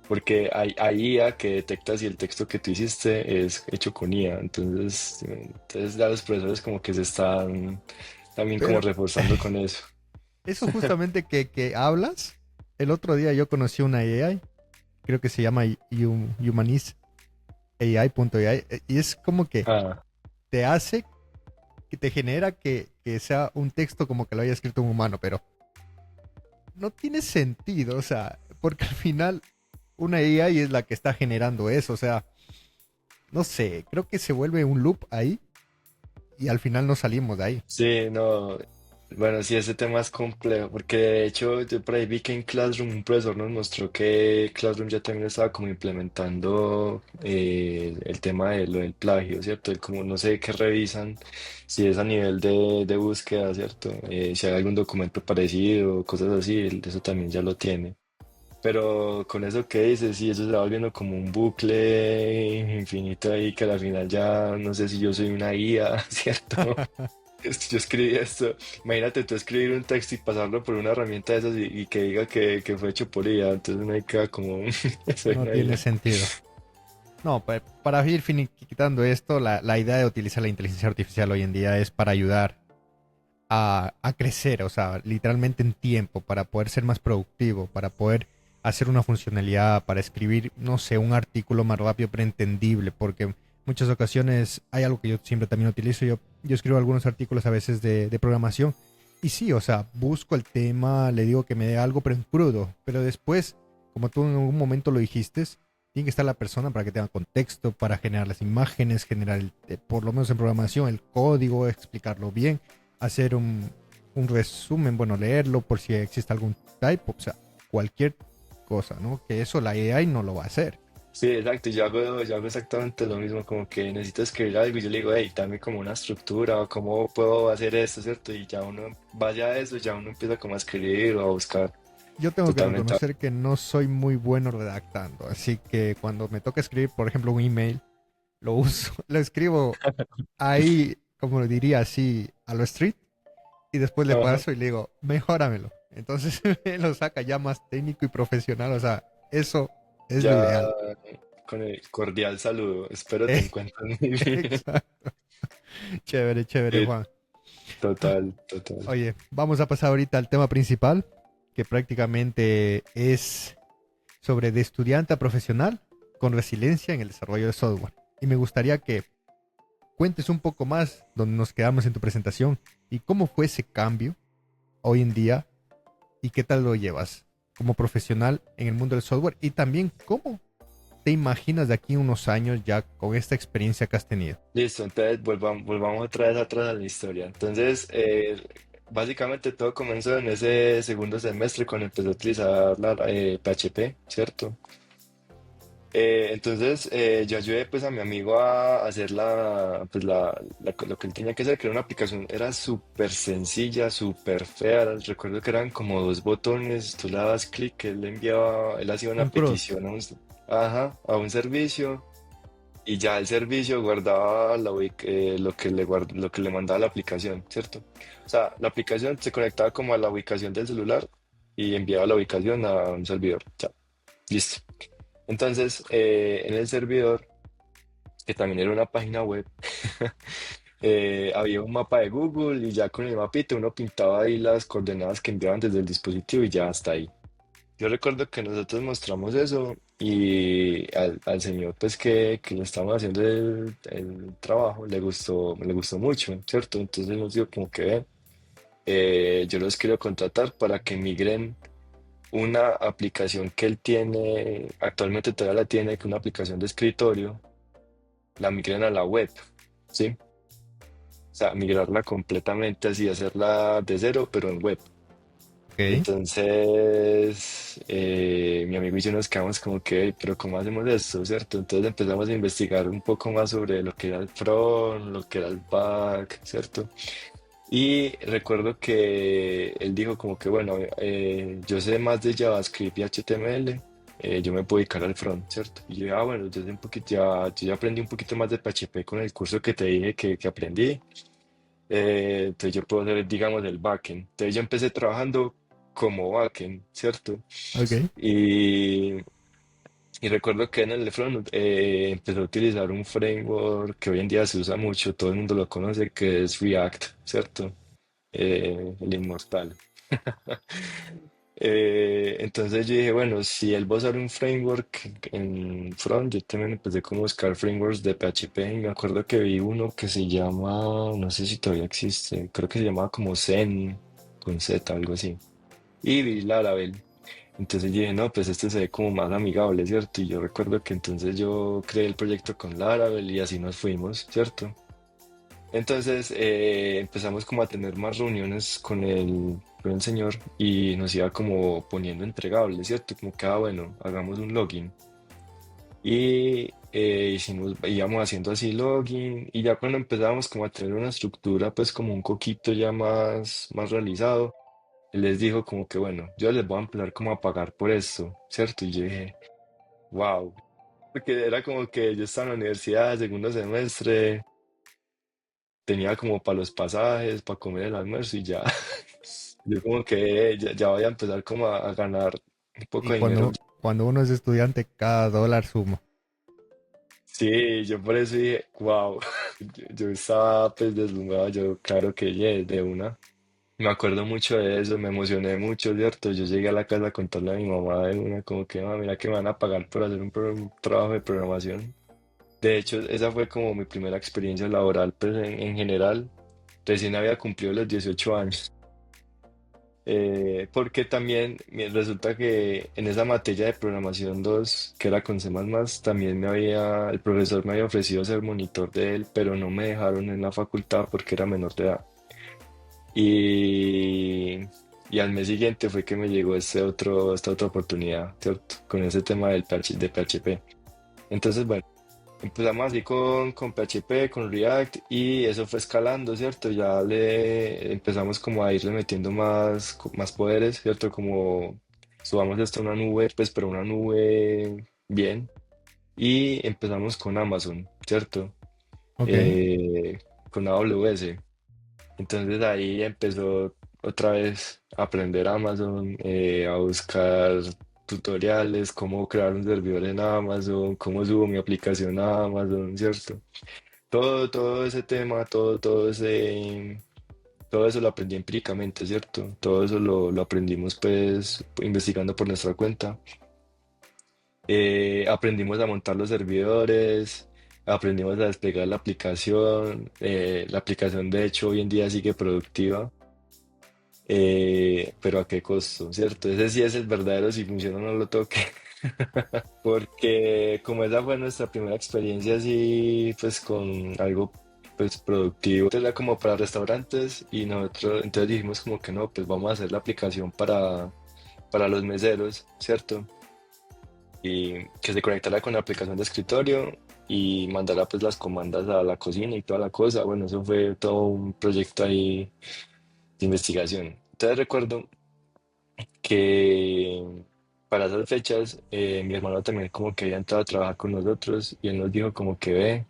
Porque hay IA que detecta si el texto que tú hiciste es hecho con IA. Entonces ya los profesores como que se están también como Pero reforzando con eso. eso justamente que hablas, el otro día yo conocí una AI, creo que se llama Humaniz AI.ai, y es como que Ah, te hace, que te genera que sea un texto como que lo haya escrito un humano, pero no tiene sentido, o sea, porque al final una AI es la que está generando eso, o sea, no sé, creo que se vuelve un loop ahí y al final no salimos de ahí. sí, no. Bueno, sí, ese tema es complejo, porque de hecho yo por ahí vi que en Classroom un profesor nos mostró que Classroom ya también estaba como implementando el tema de lo del plagio, ¿cierto? El como no sé qué revisan, si es a nivel de búsqueda, ¿cierto? Si hay algún documento parecido, cosas así, eso también ya lo tiene. Pero con eso que dices, sí, eso se va volviendo como un bucle infinito ahí que al final ya no sé si yo soy una IA, ¿cierto? Yo escribí esto. Imagínate tú escribir un texto y pasarlo por una herramienta de esas y que diga que fue hecho por IA. Entonces uno ahí queda como, soy No una tiene IA. sentido. No, para ir finiquitando esto, la idea de utilizar la inteligencia artificial hoy en día es para ayudar a crecer, o sea, literalmente en tiempo, para poder ser más productivo, para poder hacer una funcionalidad, para escribir, no sé, un artículo más rápido pero entendible, porque en muchas ocasiones hay algo que yo siempre también utilizo, yo escribo algunos artículos a veces de programación y sí, o sea, busco el tema, le digo que me dé algo pero en crudo, pero después, como tú en algún momento lo dijiste, tiene que estar la persona para que tenga contexto, para generar las imágenes, generar, por lo menos en programación, el código, explicarlo bien, hacer un resumen, bueno, leerlo por si existe algún typo, o sea, cualquier cosa, ¿no? Que eso la AI no lo va a hacer. Sí, exacto. Yo hago exactamente lo mismo. Como que necesito escribir algo y yo le digo, hey, dame como una estructura o cómo puedo hacer esto, ¿cierto? Y ya uno vaya a eso, ya uno empieza como a escribir o a buscar Yo tengo que totalmente. reconocer que no soy muy bueno redactando, así que cuando me toca escribir, por ejemplo, un email, lo uso, lo escribo ahí, como lo diría así, a lo street, y después le Ajá. paso y le digo, mejóramelo. Entonces me lo saca ya más técnico y profesional, o sea, eso es lo Ya ideal. con el cordial saludo. Espero te encuentres muy bien. Exacto. Chévere, chévere, Sí, Juan. total, total. Oye, vamos a pasar ahorita al tema principal, que prácticamente es sobre de estudiante a profesional con resiliencia en el desarrollo de software. Y me gustaría que cuentes un poco más donde nos quedamos en tu presentación y cómo fue ese cambio hoy en día y qué tal lo llevas como profesional en el mundo del software y también cómo te imaginas de aquí a unos años ya con esta experiencia que has tenido. Listo, entonces volvamos otra vez atrás a la historia. Entonces, básicamente todo comenzó en ese segundo semestre cuando empecé a utilizar PHP, ¿cierto? Entonces, yo ayudé pues a mi amigo a hacer lo que él tenía que hacer, que era una aplicación, era súper sencilla, súper fea. Recuerdo que eran como dos botones, tú le dabas clic, él hacía una Un CRUD. petición a un servicio. Y ya el servicio guardaba lo que le mandaba la aplicación, ¿cierto? O sea, la aplicación se conectaba como a la ubicación del celular y enviaba la ubicación a un servidor. Ya, listo. Entonces, en el servidor, que también era una página web, había un mapa de Google y ya con el mapita uno pintaba ahí las coordenadas que enviaban desde el dispositivo y ya hasta ahí. Yo recuerdo que nosotros mostramos eso y al señor pues que le estábamos haciendo el trabajo le gustó mucho, ¿cierto? Entonces nos dijo como que "Ve, yo los quiero contratar para que migren una aplicación que él tiene, actualmente todavía la tiene, que es una aplicación de escritorio, la migren a la web, ¿sí? O sea, migrarla completamente así, hacerla de cero, pero en web. Ok. Entonces, mi amigo y yo nos quedamos como que, "Ey, pero ¿cómo hacemos esto, cierto?" Entonces empezamos a investigar un poco más sobre lo que era el front, lo que era el back, ¿cierto? Y recuerdo que él dijo como que, bueno, yo sé más de JavaScript y HTML, yo me puedo dedicar al front, ¿cierto? Y yo, bueno, yo, sé un poquito, yo ya aprendí un poquito más de PHP con el curso que te dije que aprendí, entonces yo puedo hacer, digamos, el backend. Entonces yo empecé trabajando como backend, ¿cierto? Ok. Y, y recuerdo que en el front empecé a utilizar un framework que hoy en día se usa mucho, todo el mundo lo conoce, que es React, ¿cierto? El inmortal. Entonces yo dije, bueno, si él va a usar un framework en front, yo también empecé como a buscar frameworks de PHP y me acuerdo que vi uno que se llama, no sé si todavía existe, creo que se llamaba como Zen, con Z, algo así. Y vi Laravel. Entonces dije, no, pues este se ve como más amigable, ¿cierto? Y yo recuerdo que entonces yo creé el proyecto con Laravel y así nos fuimos, ¿cierto? Entonces empezamos como a tener más reuniones con el señor y nos iba como poniendo entregables, ¿cierto? Como que, bueno, hagamos un login. Y íbamos haciendo así login y ya cuando empezábamos como a tener una estructura, pues como un coquito ya más realizado, él les dijo como que, bueno, yo les voy a empezar como a pagar por esto, ¿cierto? Y yo dije, wow, porque era como que yo estaba en la universidad, segundo semestre. Tenía como para los pasajes, para comer el almuerzo y ya. Yo como que ya voy a empezar como a ganar un poco Y de dinero. cuando uno es estudiante, cada dólar suma. Sí, yo por eso dije, wow. Yo estaba pues deslumbrado, yo claro que yeah, de una. Me acuerdo mucho de eso, me emocioné mucho, ¿cierto? Yo llegué a la casa a contarle a mi mamá de una, como que, mira que me van a pagar por hacer un trabajo de programación. De hecho, esa fue como mi primera experiencia laboral, pues en general. Recién había cumplido los 18 años. Porque también resulta que en esa materia de programación 2 que era con C++, también el profesor me había ofrecido ser monitor de él, pero no me dejaron en la facultad porque era menor de edad. Y, y al mes siguiente fue que me llegó esta otra oportunidad, ¿cierto? Con ese tema de PHP. Entonces, bueno. Empezamos así con PHP, con React y eso fue escalando, ¿cierto? Ya le empezamos como a irle metiendo más poderes, ¿cierto? Como subamos esto a una nube, pues pero una nube bien. Y empezamos con Amazon, ¿cierto? Ok. Eh, con AWS. Entonces ahí empezó otra vez a aprender Amazon, a buscar tutoriales, cómo crear un servidor en Amazon, cómo subo mi aplicación a Amazon, ¿cierto? Todo ese tema, todo eso lo aprendí empíricamente, ¿cierto? Todo eso lo aprendimos pues investigando por nuestra cuenta. Aprendimos a montar los servidores, aprendimos a desplegar la aplicación de hecho hoy en día sigue productiva. Pero a qué costo, ¿cierto? Ese sí es el verdadero, si funciona no lo toque. Porque como esa fue nuestra primera experiencia así, pues con algo pues productivo, entonces era como para restaurantes y nosotros entonces dijimos como que no, pues vamos a hacer la aplicación para los meseros, ¿cierto? Y que se conectara con la aplicación de escritorio y mandara pues las comandas a la cocina y toda la cosa. Bueno, eso fue todo un proyecto ahí de investigación. Entonces recuerdo que para esas fechas mi hermano también como que había entrado a trabajar con nosotros y él nos dijo como que ve,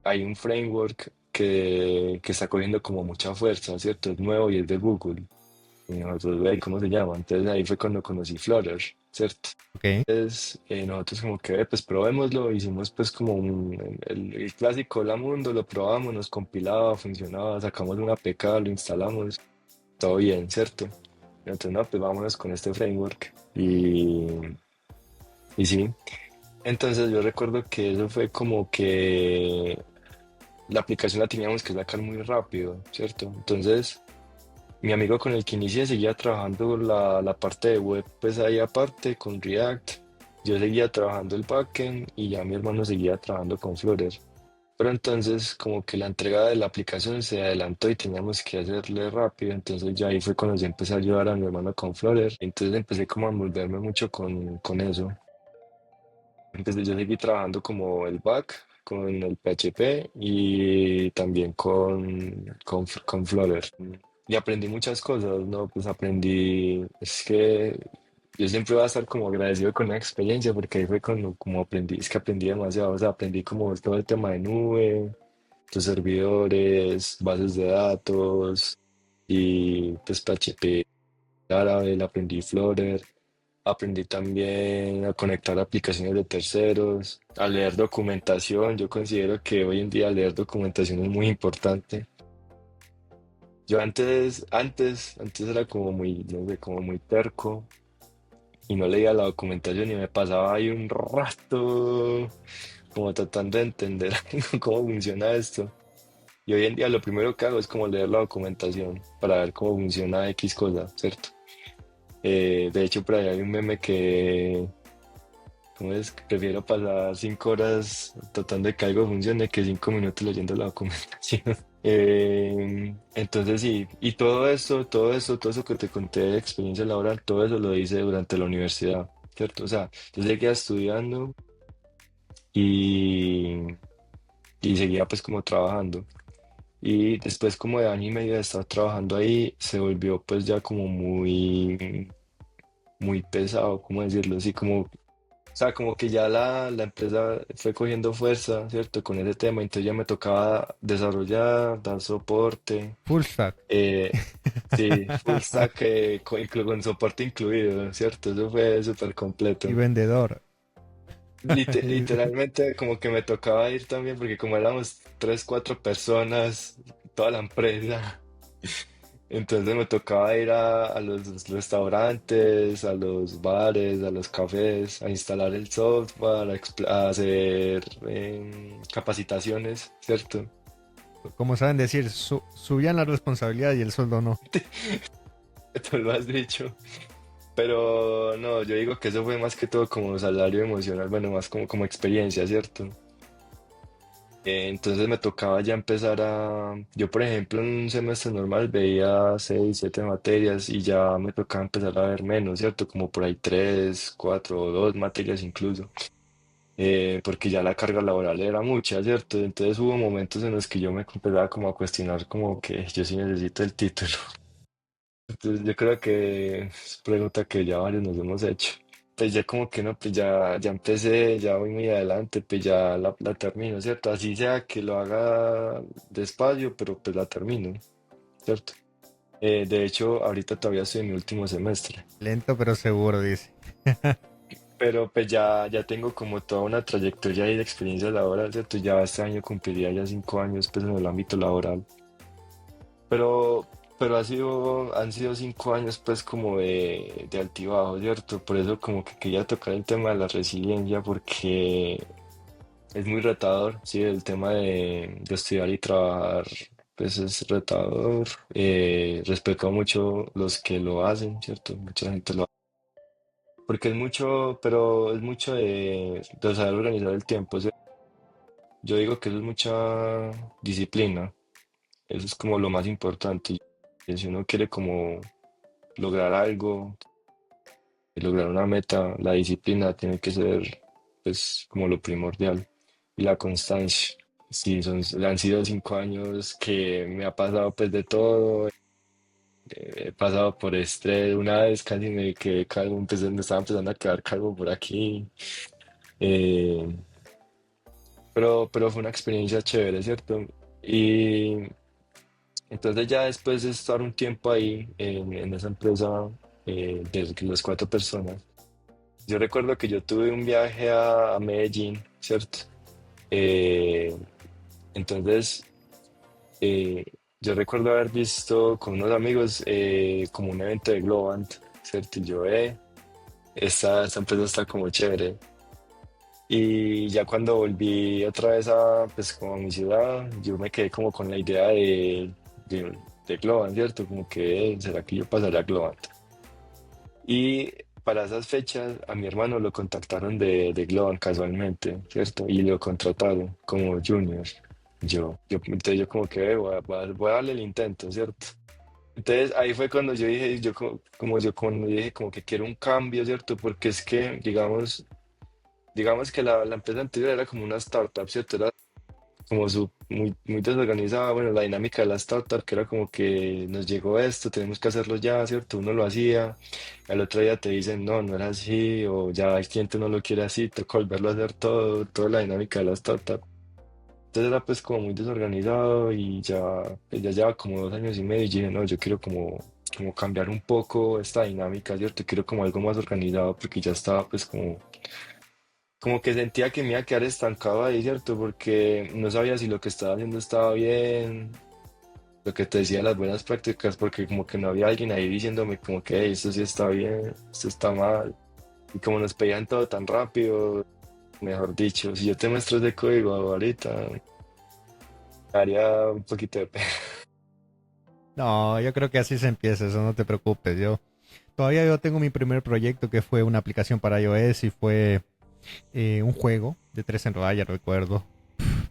hay un framework que está cogiendo como mucha fuerza, ¿cierto? Es nuevo y es de Google. Y nosotros, ve, ¿cómo se llama? Entonces ahí fue cuando conocí Flutter, ¿cierto? Ok. Entonces nosotros como que, ve, pues probémoslo, hicimos pues como el clásico Hola Mundo, lo probamos, nos compilaba, funcionaba, sacamos una APK, lo instalamos, todo bien, ¿cierto? Entonces, no, pues vámonos con este framework. Y sí, entonces yo recuerdo que eso fue como que la aplicación la teníamos que sacar muy rápido, ¿cierto? Entonces, mi amigo con el que inicié seguía trabajando la parte de web, pues ahí aparte con React. Yo seguía trabajando el backend y ya mi hermano seguía trabajando con Flutter. Pero entonces como que la entrega de la aplicación se adelantó y teníamos que hacerle rápido. Entonces ya ahí fue cuando yo empecé a ayudar a mi hermano con Flutter. Entonces empecé como a envolverme mucho con eso. Entonces yo seguí trabajando como el back con el PHP y también con Flutter. Y aprendí muchas cosas, ¿no? Pues aprendí, es que yo siempre voy a estar como agradecido con la experiencia porque ahí fue cuando como aprendí, es que aprendí demasiado, o sea, aprendí como todo el tema de nube, tus servidores, bases de datos y pues PHP, Laravel, aprendí Flutter. Aprendí también a conectar aplicaciones de terceros, a leer documentación. Yo considero que hoy en día leer documentación es muy importante. Yo antes era como muy, no sé, como muy terco y no leía la documentación y me pasaba ahí un rato como tratando de entender cómo funciona esto. Y hoy en día lo primero que hago es como leer la documentación para ver cómo funciona X cosa, ¿cierto? De hecho, por ahí hay un meme que ¿cómo es? Prefiero pasar 5 horas tratando de que algo funcione que 5 minutos leyendo la documentación. Entonces sí, y todo eso que te conté de experiencia laboral, todo eso lo hice durante la universidad, ¿cierto? O sea, yo seguía estudiando y, y seguía pues como trabajando. Y después como de año y medio de estar trabajando ahí, se volvió pues ya como muy pesado, ¿cómo decirlo? Así como o sea, como que ya la empresa fue cogiendo fuerza, ¿cierto? Con ese tema, entonces ya me tocaba desarrollar, dar soporte, Full stack. eh, sí, full stack, con soporte incluido, ¿cierto? Eso fue súper Y completo. vendedor. Literalmente como que me tocaba ir también, porque como éramos 3, 4 personas, toda la empresa. Entonces me tocaba ir a los restaurantes, a los bares, a los cafés, a instalar el software, a hacer capacitaciones, ¿cierto? Como saben decir, subían la responsabilidad y el sueldo no. Tú lo has dicho. Pero no, yo digo que eso fue más que todo como salario emocional, bueno, más como experiencia, ¿cierto? Entonces me tocaba ya empezar yo por ejemplo en un semestre normal veía 6, 7 materias y ya me tocaba empezar a ver menos, ¿cierto? Como por ahí 3, 4 o 2 materias incluso, porque ya la carga laboral era mucha, ¿cierto? Entonces hubo momentos en los que yo me empezaba como a cuestionar como que yo sí necesito el título. Entonces yo creo que es pregunta que ya varios nos hemos hecho. Pues ya como que no, pues ya empecé, ya voy muy adelante, pues ya la termino, ¿cierto? Así sea que lo haga despacio, pero pues la termino, ¿cierto? De hecho, ahorita todavía estoy en mi último semestre, Lento pero seguro, dice. pero pues ya tengo como toda una trayectoria y de experiencia laboral, ¿cierto? Ya este año cumpliría ya 5 años pues en el ámbito laboral. Pero, pero han sido 5 años pues como de altibajo, ¿cierto? Por eso como que quería tocar el tema de la resiliencia porque es muy retador, sí, el tema de estudiar y trabajar pues es retador. Respeto mucho los que lo hacen, ¿cierto? Mucha gente lo hace. Porque es mucho, pero es mucho de saber organizar el tiempo, ¿sí? Yo digo que eso es mucha disciplina, eso es como lo más importante. Y si uno quiere como lograr algo, lograr una meta, la disciplina tiene que ser pues como lo primordial y la constancia. Sí, han sido 5 años que me ha pasado pues de todo, he pasado por estrés, una vez casi me quedé calvo, me estaba empezando a quedar calvo por aquí, eh, pero fue una experiencia chévere, ¿cierto? Y entonces ya después de estar un tiempo ahí en esa empresa de las 4 personas, yo recuerdo que yo tuve un viaje a Medellín, ¿cierto? Eh, entonces, eh, yo recuerdo haber visto con unos amigos como un evento de Globant, ¿cierto? Y yo, esta empresa está como chévere. Y ya cuando volví otra vez a, pues, como a mi ciudad, yo me quedé como con la idea de Globant, ¿cierto? Como que, ¿será que yo pasaría a Globant? Y para esas fechas a mi hermano lo contactaron de Globant casualmente, ¿cierto? Y lo contrataron como junior. Entonces yo como que voy a darle el intento, ¿cierto? Entonces ahí fue cuando yo dije, cuando dije como que quiero un cambio, ¿cierto? Porque es que, digamos que la empresa anterior era como una startup, ¿cierto? Era como muy desorganizada, bueno, la dinámica de la startup, que era como que nos llegó esto, tenemos que hacerlo ya, ¿cierto? Uno lo hacía, al otro día te dicen, no, no era así, o ya el cliente no lo quiere así, toca volverlo a hacer todo, toda la dinámica de la startup. Entonces era pues como muy desorganizado y ya lleva como 2 años y medio y dije, no, yo quiero como cambiar un poco esta dinámica, ¿cierto? Quiero como algo más organizado porque ya estaba pues como que sentía que me iba a quedar estancado ahí, ¿cierto? Porque no sabía si lo que estaba haciendo estaba bien, lo que te decía las buenas prácticas, porque como que no había alguien ahí diciéndome como que "Hey, esto sí está bien, esto está mal". Y como nos pedían todo tan rápido, mejor dicho, si yo te muestro ese código ahorita, me daría un poquito de pena. No, yo creo que así se empieza, eso no te preocupes. Yo tengo mi primer proyecto que fue una aplicación para iOS y fue un juego de tres en raya, recuerdo.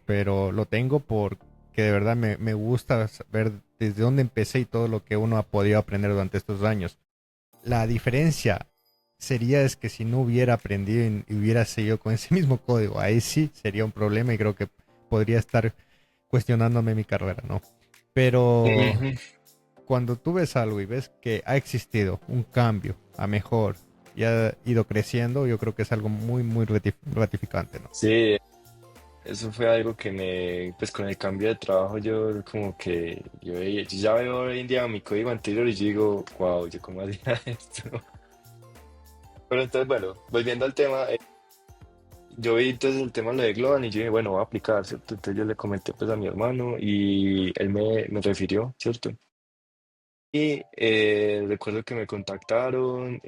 Pero lo tengo porque de verdad me gusta ver desde dónde empecé y todo lo que uno ha podido aprender durante estos años. La diferencia sería es que si no hubiera aprendido y hubiera seguido con ese mismo código, ahí sí sería un problema y creo que podría estar cuestionándome mi carrera, ¿no? Pero Ujú. cuando tú ves algo y ves que ha existido un cambio a mejor y ha ido creciendo, yo creo que es algo muy gratificante, ¿no? Sí, eso fue algo que pues con el cambio de trabajo yo como que, yo ya veo hoy en día mi código anterior y yo digo, wow, yo cómo hacía esto. Pero entonces, bueno, volviendo al tema, yo vi entonces el tema de lo de Globan y yo dije, bueno, voy a aplicar, ¿cierto? Entonces yo le comenté pues a mi hermano y él me refirió, ¿cierto? Y recuerdo que me contactaron,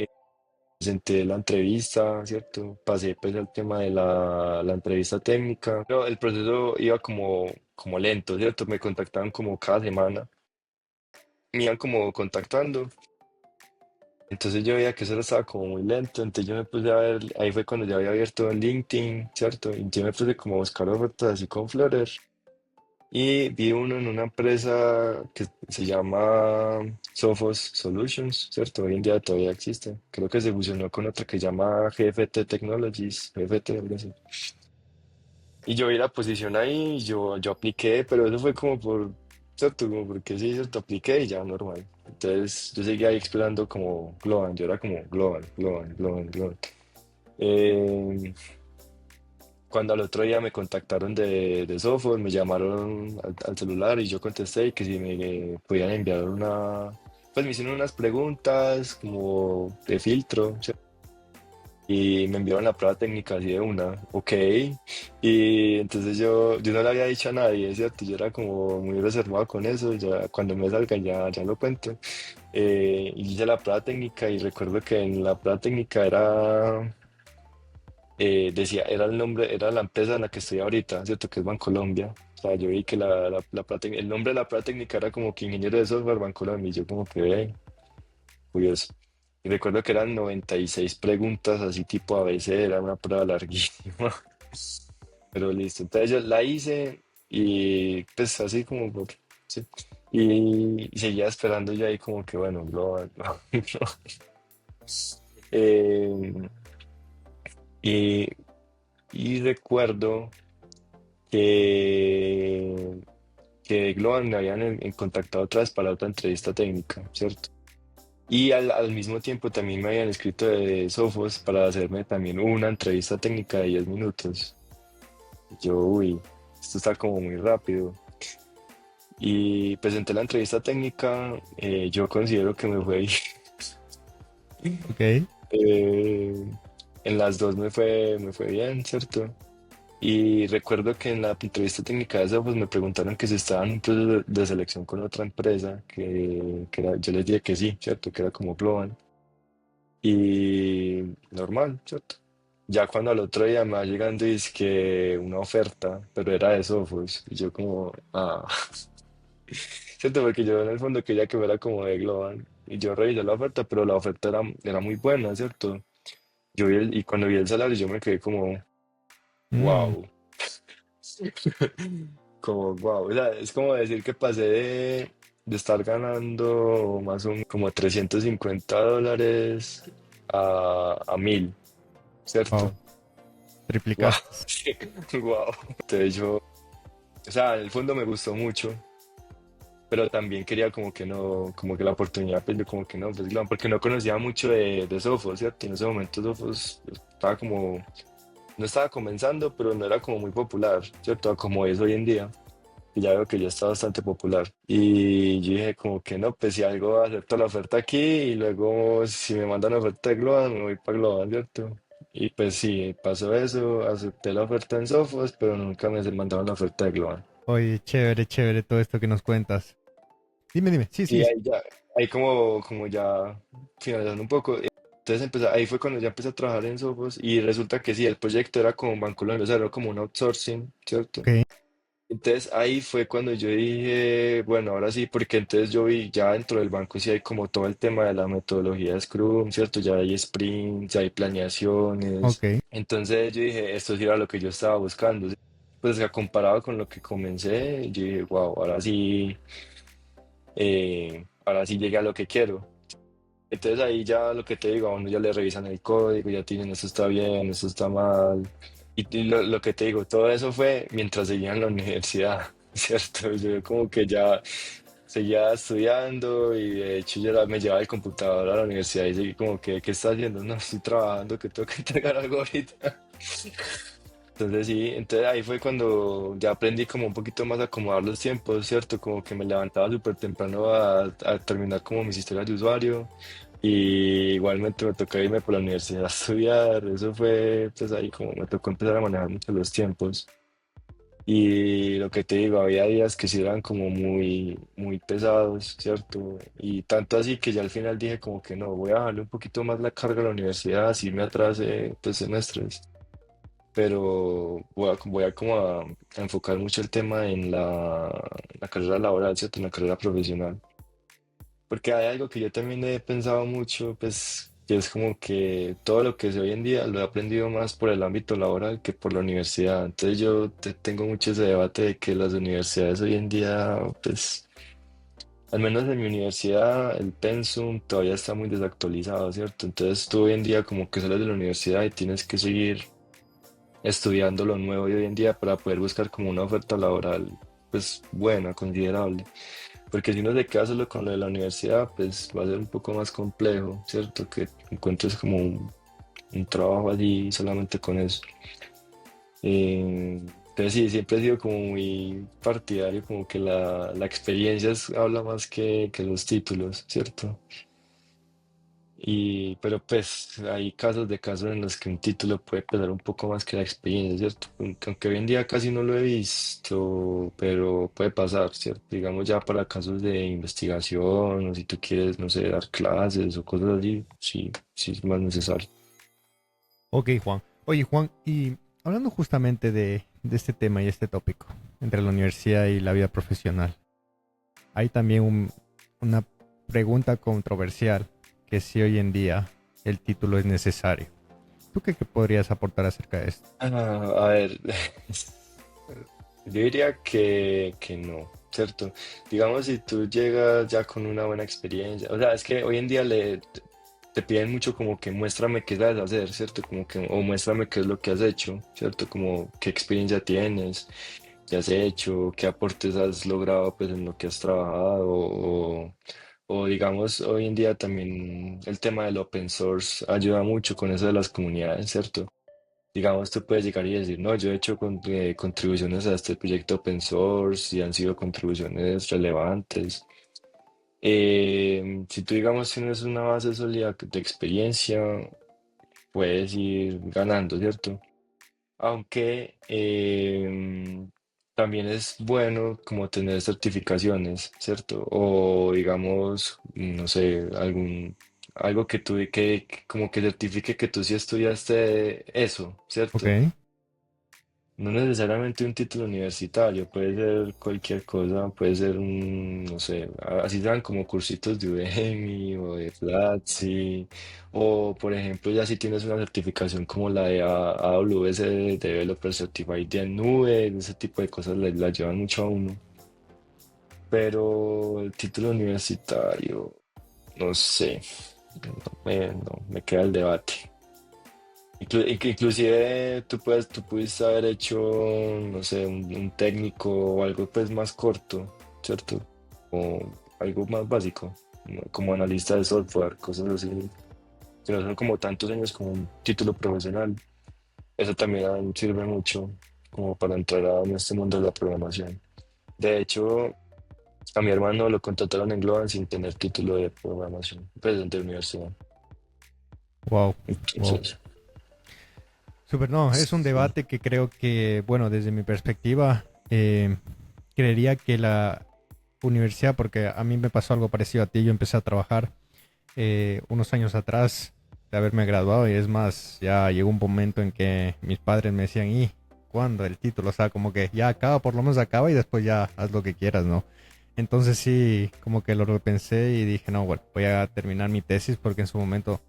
presenté la entrevista, ¿cierto? Pasé pues al tema de la entrevista técnica, pero el proceso iba como lento, ¿cierto? Me contactaban como cada semana, me iban como contactando. Entonces yo veía que eso estaba como muy lento, entonces yo me puse a ver, ahí fue cuando ya había abierto LinkedIn, ¿cierto? Y yo me puse como a buscar ofertas así con Flutter y vi uno en una empresa que se llama Sophos Solutions, ¿cierto? Hoy en día todavía existe. Creo que se fusionó con otra que se llama GFT Technologies, GFT, algo así. Y yo vi la posición ahí, yo apliqué, pero eso fue como ¿cierto? Como porque sí, ¿cierto? Apliqué y ya normal. Entonces yo seguía ahí explorando como Global, yo era como Global. Eh, Cuando al otro día me contactaron de Software, me llamaron al celular y yo contesté y que si me podían enviar pues me hicieron unas preguntas como de filtro, ¿cierto? Y me enviaron la prueba técnica así de una, ok. Y entonces yo no le había dicho a nadie, ¿cierto? Yo era como muy reservado con eso, ya cuando me salga ya lo cuento. Y hice la prueba técnica y recuerdo que en la prueba técnica decía, era el nombre, era la empresa en la que estoy ahorita, ¿cierto? Que es Bancolombia. O sea, yo vi que el nombre de la prueba técnica era como que ingeniero de software Bancolombia y yo como que ve, curioso. Y recuerdo que eran 96 preguntas, así tipo ABC, era una prueba larguísima. Pero listo, entonces yo la hice y pues así como, sí. Y seguía esperando yo ahí como que, bueno, no. Eh, y, y recuerdo que, que de Globan me habían contactado otra vez para otra entrevista técnica, ¿cierto? Y al mismo tiempo también me habían escrito de Sofos para hacerme también una entrevista técnica de 10 minutos. Yo, uy, esto está como muy rápido. Y presenté la entrevista técnica, yo considero que me fue bien. Ok. Eh, en las dos me fue bien, ¿cierto? Y recuerdo que en la entrevista técnica de eso, pues me preguntaron que si estaba en un proceso de selección con otra empresa, que era, yo les dije que sí, ¿cierto? Que era como Global. Y normal, ¿cierto? Ya cuando al otro día me va llegando y es que una oferta, pero era de Sophos, y yo como, ah, ¿cierto? Porque yo en el fondo quería que fuera como de Global. Y yo revisé la oferta, pero la oferta era muy buena, ¿cierto? Y cuando vi el salario yo me quedé como, Mm, wow. Como, wow, o sea, es como decir que pasé de estar ganando más o menos como $350 a 1000, wow, ¿cierto? Wow, triplicaste. sí, wow. Entonces yo, o sea, en el fondo me gustó mucho, pero también quería como que no, como que la oportunidad, pues yo como que no, pues claro, porque no conocía mucho de Sophos, ¿cierto? Y en ese momento Sophos estaba como, no estaba comenzando, pero no era como muy popular, ¿cierto? Como es hoy en día. Y ya veo que ya está bastante popular. Y yo dije como que no, pues si algo acepto la oferta aquí y luego si me mandan la oferta de Global, me voy para Global, ¿cierto? Y pues sí, pasó eso, acepté la oferta en Sophos, pero nunca me mandaron la oferta de Global. Oye, chévere, chévere todo esto que nos cuentas. Dime, dime. Sí, Sí, sí. ahí ya, ahí como ya finalizando un poco, entonces ahí fue cuando ya empecé a trabajar en Sophos y resulta que sí, el proyecto era como un banco, o sea, era como un outsourcing, ¿cierto? Ok. Entonces ahí fue cuando yo dije, bueno, ahora sí, porque entonces yo vi ya dentro del banco sí hay como todo el tema de la metodología de Scrum, ¿cierto? Ya hay sprints, ya hay planeaciones. Ok. Entonces yo dije, esto sí era lo que yo estaba buscando. Pues comparado con lo que comencé, yo dije, wow, ahora sí llegué a lo que quiero. Entonces ahí ya lo que te digo, a uno ya le revisan el código, ya tienen esto está bien, esto está mal. Y lo que te digo, todo eso fue mientras seguía en la universidad, ¿cierto? Yo como que ya seguía estudiando y de hecho me llevaba el computador a la universidad y seguí como que, ¿qué está haciendo? No, estoy trabajando, que tengo que entregar algo ahorita. Entonces sí, entonces ahí fue cuando ya aprendí como un poquito más a acomodar los tiempos, ¿cierto? Como que me levantaba súper temprano a terminar como mis historias de usuario y igualmente me tocó irme por la universidad a estudiar, eso fue pues ahí como me tocó empezar a manejar mucho los tiempos y lo que te digo, había días que sí eran como muy, muy pesados, ¿cierto? Y tanto así que ya al final dije como que no, voy a bajarle un poquito más la carga a la universidad, así me atrase pues semestres, pero voy a como a enfocar mucho el tema en la carrera laboral, ¿cierto? En la carrera profesional. Porque hay algo que yo también he pensado mucho, pues, que es como que todo lo que sé hoy en día lo he aprendido más por el ámbito laboral que por la universidad. Entonces yo tengo mucho ese debate de que las universidades hoy en día, pues, al menos en mi universidad, el pensum todavía está muy desactualizado, ¿cierto? Entonces tú hoy en día como que sales de la universidad y tienes que seguir estudiando lo nuevo de hoy en día para poder buscar como una oferta laboral pues buena, considerable. Porque si uno se queda solo con lo de la universidad, pues va a ser un poco más complejo, ¿cierto? Que encuentres como un trabajo allí solamente con eso. Entonces sí, siempre he sido como muy partidario, como que la experiencia habla más que los títulos, ¿cierto? Pero pues hay casos de casos en los que un título puede pesar un poco más que la experiencia, ¿cierto? Aunque hoy en día casi no lo he visto, pero puede pasar, ¿cierto? Digamos ya para casos de investigación o si tú quieres, no sé, dar clases o cosas así, sí, sí es más necesario. Ok, Juan. Oye, Juan, y hablando justamente de este tema y este tópico, entre la universidad y la vida profesional, hay también una pregunta controversial, que si hoy en día el título es necesario. ¿Tú qué podrías aportar acerca de esto? A ver, yo diría que no, ¿cierto? Digamos, si tú llegas ya con una buena experiencia, o sea, es que hoy en día te piden mucho como que muéstrame qué sabes hacer, ¿cierto? Como que, o muéstrame qué es lo que has hecho, ¿cierto? Como qué experiencia tienes, qué has hecho, qué aportes has logrado pues en lo que has trabajado, o digamos, hoy en día también el tema del open source ayuda mucho con eso de las comunidades, ¿cierto? Digamos, tú puedes llegar y decir, no, yo he hecho contribuciones a este proyecto open source y han sido contribuciones relevantes. Si tú, digamos, tienes una base sólida de experiencia, puedes ir ganando, ¿cierto? Aunque también es bueno como tener certificaciones, ¿cierto? O digamos, no sé, algo que tú que como que certifique que tú sí estudiaste eso, Ok. ¿cierto? No necesariamente un título universitario, puede ser cualquier cosa, puede ser un, no sé, así sean como cursitos de Udemy o de Platzi, o por ejemplo ya si tienes una certificación como la de AWS de Developer Certified de nube, ese tipo de cosas la llevan mucho a uno, pero el título universitario, no sé, no me queda el debate. Inclusive tú pudiste haber hecho, no sé, un técnico o algo pues más corto, ¿cierto? O algo más básico, ¿no? Como analista de software, cosas así, que no son como tantos años como un título profesional. Eso también sirve mucho como para entrar en este mundo de la programación. De hecho, a mi hermano lo contrataron en Globant sin tener título de programación, pues de universidad. Wow. Wow. Entonces, Súper, no, es un sí. debate que creo que, bueno, desde mi perspectiva, creería que la universidad, porque a mí me pasó algo parecido a ti, yo empecé a trabajar unos años atrás de haberme graduado y es más, ya llegó un momento en que mis padres me decían, ¿y cuándo el título? O sea, como que ya acaba, por lo menos acaba y después ya haz lo que quieras, ¿no? Entonces sí, como que lo repensé y dije, no, bueno, voy a terminar mi tesis porque en su momento,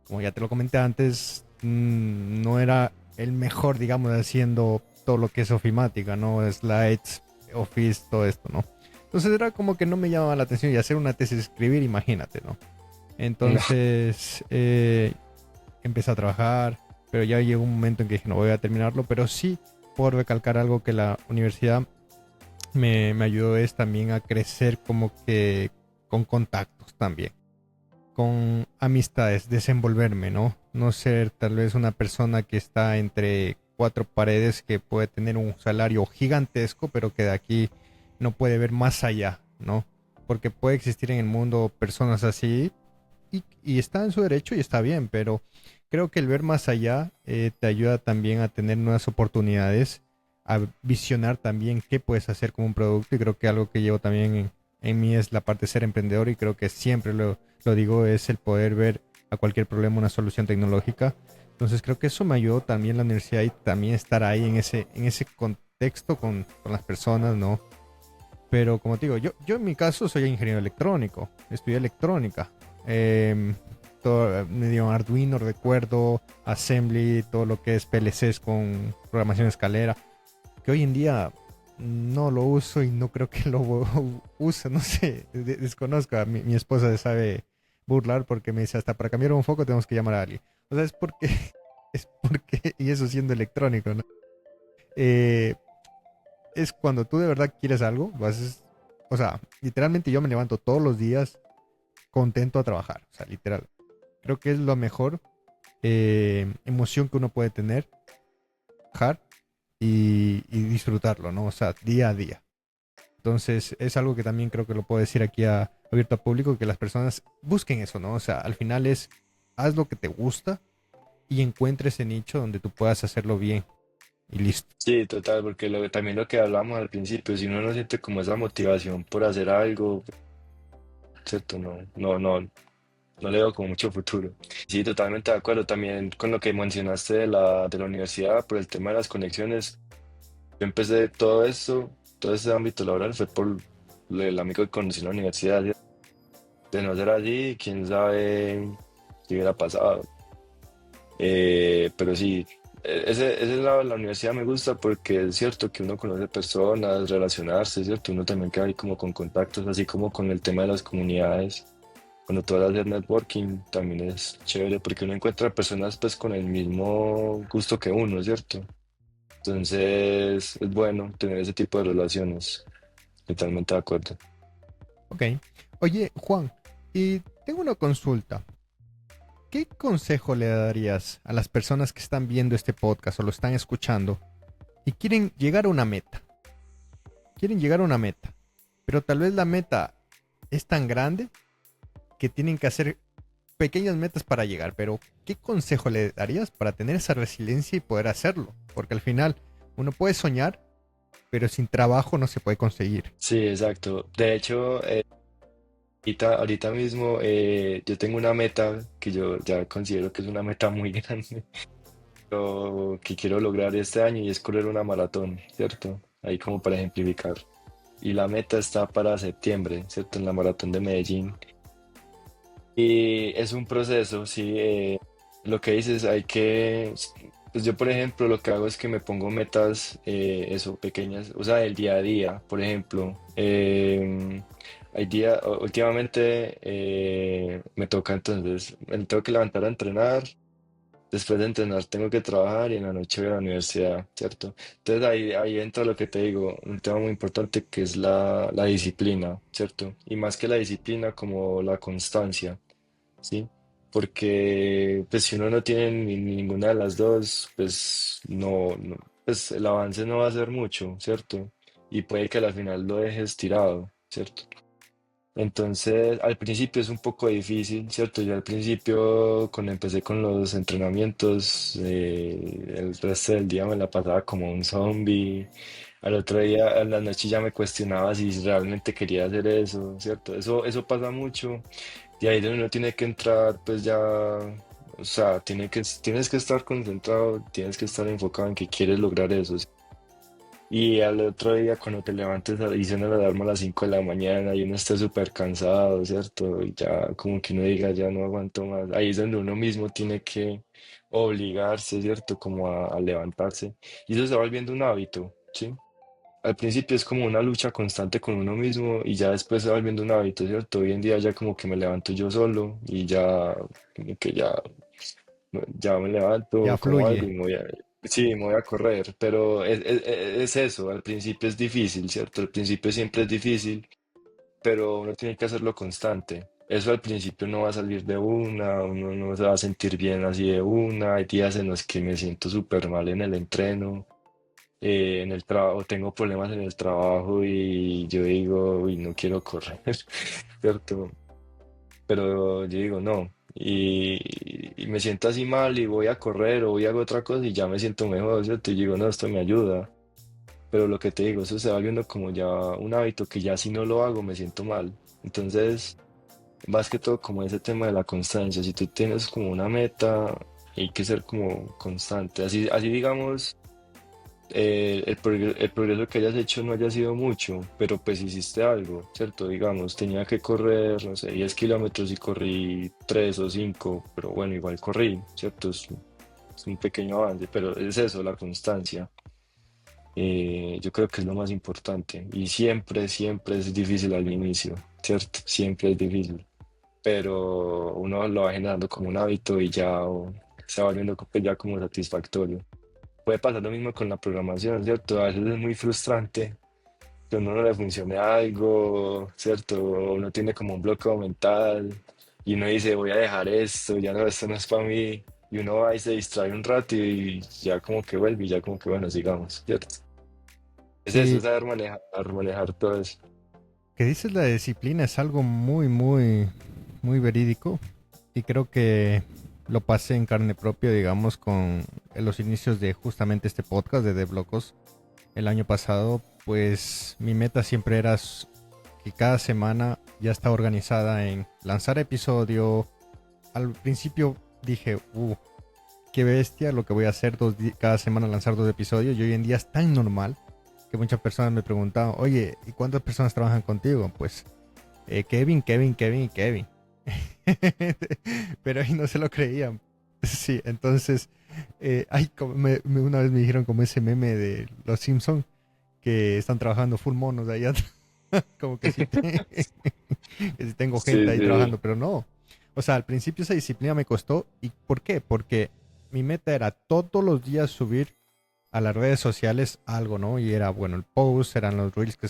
como ya te lo comenté antes, no era el mejor, digamos, haciendo todo lo que es ofimática, ¿no? Slides, Office, todo esto, ¿no? Entonces era como que no me llamaba la atención y hacer una tesis, escribir, imagínate, ¿no? No. Entonces empecé a trabajar, pero ya llegó un momento en que dije, no voy a terminarlo, pero sí, por recalcar algo que la universidad me ayudó es también a crecer como que con contactos también, con amistades, desenvolverme, ¿no? No ser tal vez una persona que está entre cuatro paredes que puede tener un salario gigantesco, pero que de aquí no puede ver más allá, ¿no? Porque puede existir en el mundo personas así y está en su derecho y está bien, pero creo que el ver más allá te ayuda también a tener nuevas oportunidades, a visionar también qué puedes hacer como un producto y creo que algo que llevo también en mí es la parte de ser emprendedor y creo que siempre lo digo, es el poder ver a cualquier problema una solución tecnológica. Entonces creo que eso me ayudó también la universidad y también estar ahí en ese contexto con las personas, ¿no? Pero como te digo, yo en mi caso soy ingeniero electrónico, estudié electrónica. Em, todo, medio Arduino, recuerdo, Assembly, todo lo que es PLCs con programación escalera, que hoy en día no lo uso y no creo que lo use, no sé, desconozco. Mi esposa se sabe burlar porque me dice, hasta para cambiar un foco tenemos que llamar a alguien. O sea, es porque, es porque, y eso siendo electrónico, ¿no? Eh, es cuando tú de verdad quieres algo, lo haces, o sea, literalmente yo me levanto todos los días contento a trabajar, o sea, literal. Creo que es la mejor emoción que uno puede tener, trabajar y disfrutarlo, ¿no? O sea, día a día. Entonces, es algo que también creo que lo puedo decir aquí abierto a público, que las personas busquen eso, ¿no? O sea, al final es, haz lo que te gusta y encuentre ese nicho donde tú puedas hacerlo bien y listo. Sí, total, porque también lo que hablamos al principio, si uno no siente como esa motivación por hacer algo, ¿cierto? No le veo como mucho futuro. Sí, totalmente de acuerdo. También con lo que mencionaste de la universidad, por el tema de las conexiones, yo empecé todo esto, todo ese ámbito laboral fue por el amigo que conocí en la universidad. ¿Cierto? De no ser allí, quién sabe qué hubiera pasado. Pero sí, ese lado de la universidad me gusta porque es cierto que uno conoce personas, relacionarse, ¿cierto? Uno también queda ahí como con contactos, así como con el tema de las comunidades. Cuando tú vas a hacer networking también es chévere porque uno encuentra personas pues con el mismo gusto que uno, ¿cierto? Entonces es bueno tener ese tipo de relaciones. Totalmente de acuerdo. Ok. Oye, Juan, y tengo una consulta. ¿Qué consejo le darías a las personas que están viendo este podcast o lo están escuchando y quieren llegar a una meta? Quieren llegar a una meta, pero tal vez la meta es tan grande que tienen que hacer pequeñas metas para llegar, pero ¿qué consejo le darías para tener esa resiliencia y poder hacerlo? Porque al final uno puede soñar, pero sin trabajo no se puede conseguir. Sí, exacto. De hecho, ahorita mismo yo tengo una meta que yo ya considero que es una meta muy grande, lo que quiero lograr este año y es correr una maratón, ¿cierto? Ahí como para ejemplificar. Y la meta está para septiembre, ¿cierto? En la maratón de Medellín. Y es un proceso, sí. Lo que dices, pues yo por ejemplo lo que hago es que me pongo metas, eso, pequeñas, o sea, del día a día. Por ejemplo, últimamente me toca entonces, me tengo que levantar a entrenar. Después de entrenar tengo que trabajar y en la noche voy a la universidad, ¿cierto? Entonces ahí entra lo que te digo, un tema muy importante que es la disciplina, ¿cierto? Y más que la disciplina, como la constancia, ¿sí? Porque pues si uno no tiene ninguna de las dos, pues pues el avance no va a ser mucho, ¿cierto? Y puede que al final lo dejes tirado, ¿cierto? Entonces, al principio es un poco difícil, ¿cierto? Yo al principio, cuando empecé con los entrenamientos, el resto del día me la pasaba como un zombie. Al otro día, a la noche ya me cuestionaba si realmente quería hacer eso, ¿cierto? Eso pasa mucho. Y ahí es donde uno tiene que entrar, pues ya, o sea, tienes que estar concentrado, tienes que estar enfocado en que quieres lograr eso. Y al otro día cuando te levantes y suena la alarma a las 5 de la mañana y uno está súper cansado, ¿cierto? Y ya como que uno diga, ya no aguanto más. Ahí es donde uno mismo tiene que obligarse, ¿cierto? Como a levantarse. Y eso se va volviendo un hábito, ¿sí? Al principio es como una lucha constante con uno mismo y ya después se va volviendo un hábito, ¿cierto? Hoy en día ya como que me levanto yo solo y ya como que ya me Ya levanto, como algo fluye. y sí, me voy a correr, pero es eso, al principio es difícil, ¿cierto? Al principio siempre es difícil, pero uno tiene que hacerlo constante. Eso al principio no va a salir de una, uno no se va a sentir bien así de una, hay días en los que me siento súper mal en el entreno, en el trabajo, tengo problemas en el trabajo y yo digo, uy, no quiero correr, ¿cierto? Pero yo digo no. Y me siento así mal y voy a correr o voy a hacer otra cosa y ya me siento mejor, ¿cierto? Y digo, no, esto me ayuda. Pero lo que te digo, eso se va viendo como ya un hábito que ya si no lo hago me siento mal. Entonces, más que todo como ese tema de la constancia, si tú tienes como una meta, hay que ser como constante. Así digamos el progreso que hayas hecho no haya sido mucho, pero pues hiciste algo, ¿cierto? Digamos, tenía que correr, no sé, 10 kilómetros y corrí 3 o 5, pero bueno, igual corrí, ¿cierto? Es un pequeño avance, pero es eso, la constancia. Yo creo que es lo más importante y siempre es difícil al inicio, ¿cierto? Siempre es difícil, pero uno lo va generando como un hábito y ya se va volviendo pues, ya como satisfactorio. Puede pasar lo mismo con la programación, ¿cierto? A veces es muy frustrante que a uno no le funcione algo, ¿cierto? O uno tiene como un bloqueo mental y uno dice, voy a dejar esto, ya no, esto no es para mí. Y uno va y se distrae un rato y ya como que vuelve y ya como que, bueno, sigamos, ¿cierto? Es eso, Sí, es saber manejar todo eso. que dices la disciplina es algo muy, muy, muy verídico y creo que lo pasé en carne propia, digamos, con los inicios de justamente este podcast de Deblocos el año pasado. Pues mi meta siempre era que cada semana ya está organizada en lanzar episodio. Al principio dije, qué bestia lo que voy a hacer cada semana lanzar 2 episodios, y hoy en día es tan normal que muchas personas me preguntaban, oye, ¿y cuántas personas trabajan contigo? Pues Kevin, Kevin, Kevin y Kevin. Pero ahí no se lo creían. Sí, entonces, una vez me dijeron como ese meme de los Simpson que están trabajando full monos ahí atrás. Como que sí, que sí tengo gente Sí, ahí sí, trabajando, pero no. O sea, al principio esa disciplina me costó. ¿Y por qué? Porque mi meta era todos los días subir a las redes sociales algo, ¿no? Y era, bueno, el post, eran los reels que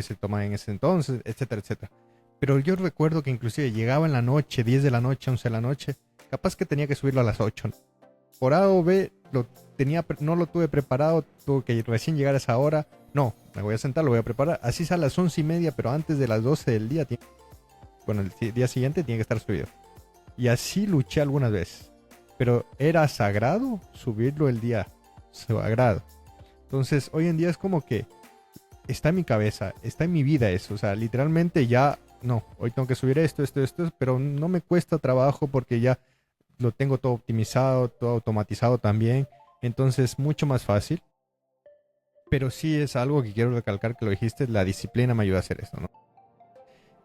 se tomaban en ese entonces, etcétera, etcétera. Pero yo recuerdo que inclusive llegaba en la noche, 10 de la noche, 11 de la noche, capaz que tenía que subirlo a las 8. Por A o B, no lo tuve preparado, tuve que recién llegar a esa hora. No, me voy a sentar, lo voy a preparar. Así sale a las 11:30, pero antes de las 12 del día, bueno, el día siguiente tiene que estar subido. Y así luché algunas veces. Pero era sagrado subirlo el día sagrado. Entonces, hoy en día es como que está en mi cabeza, está en mi vida eso. O sea, literalmente ya, no, hoy tengo que subir esto, pero no me cuesta trabajo porque ya lo tengo todo optimizado, todo automatizado también. Entonces, mucho más fácil. Pero sí es algo que quiero recalcar que lo dijiste, la disciplina me ayuda a hacer esto, ¿no?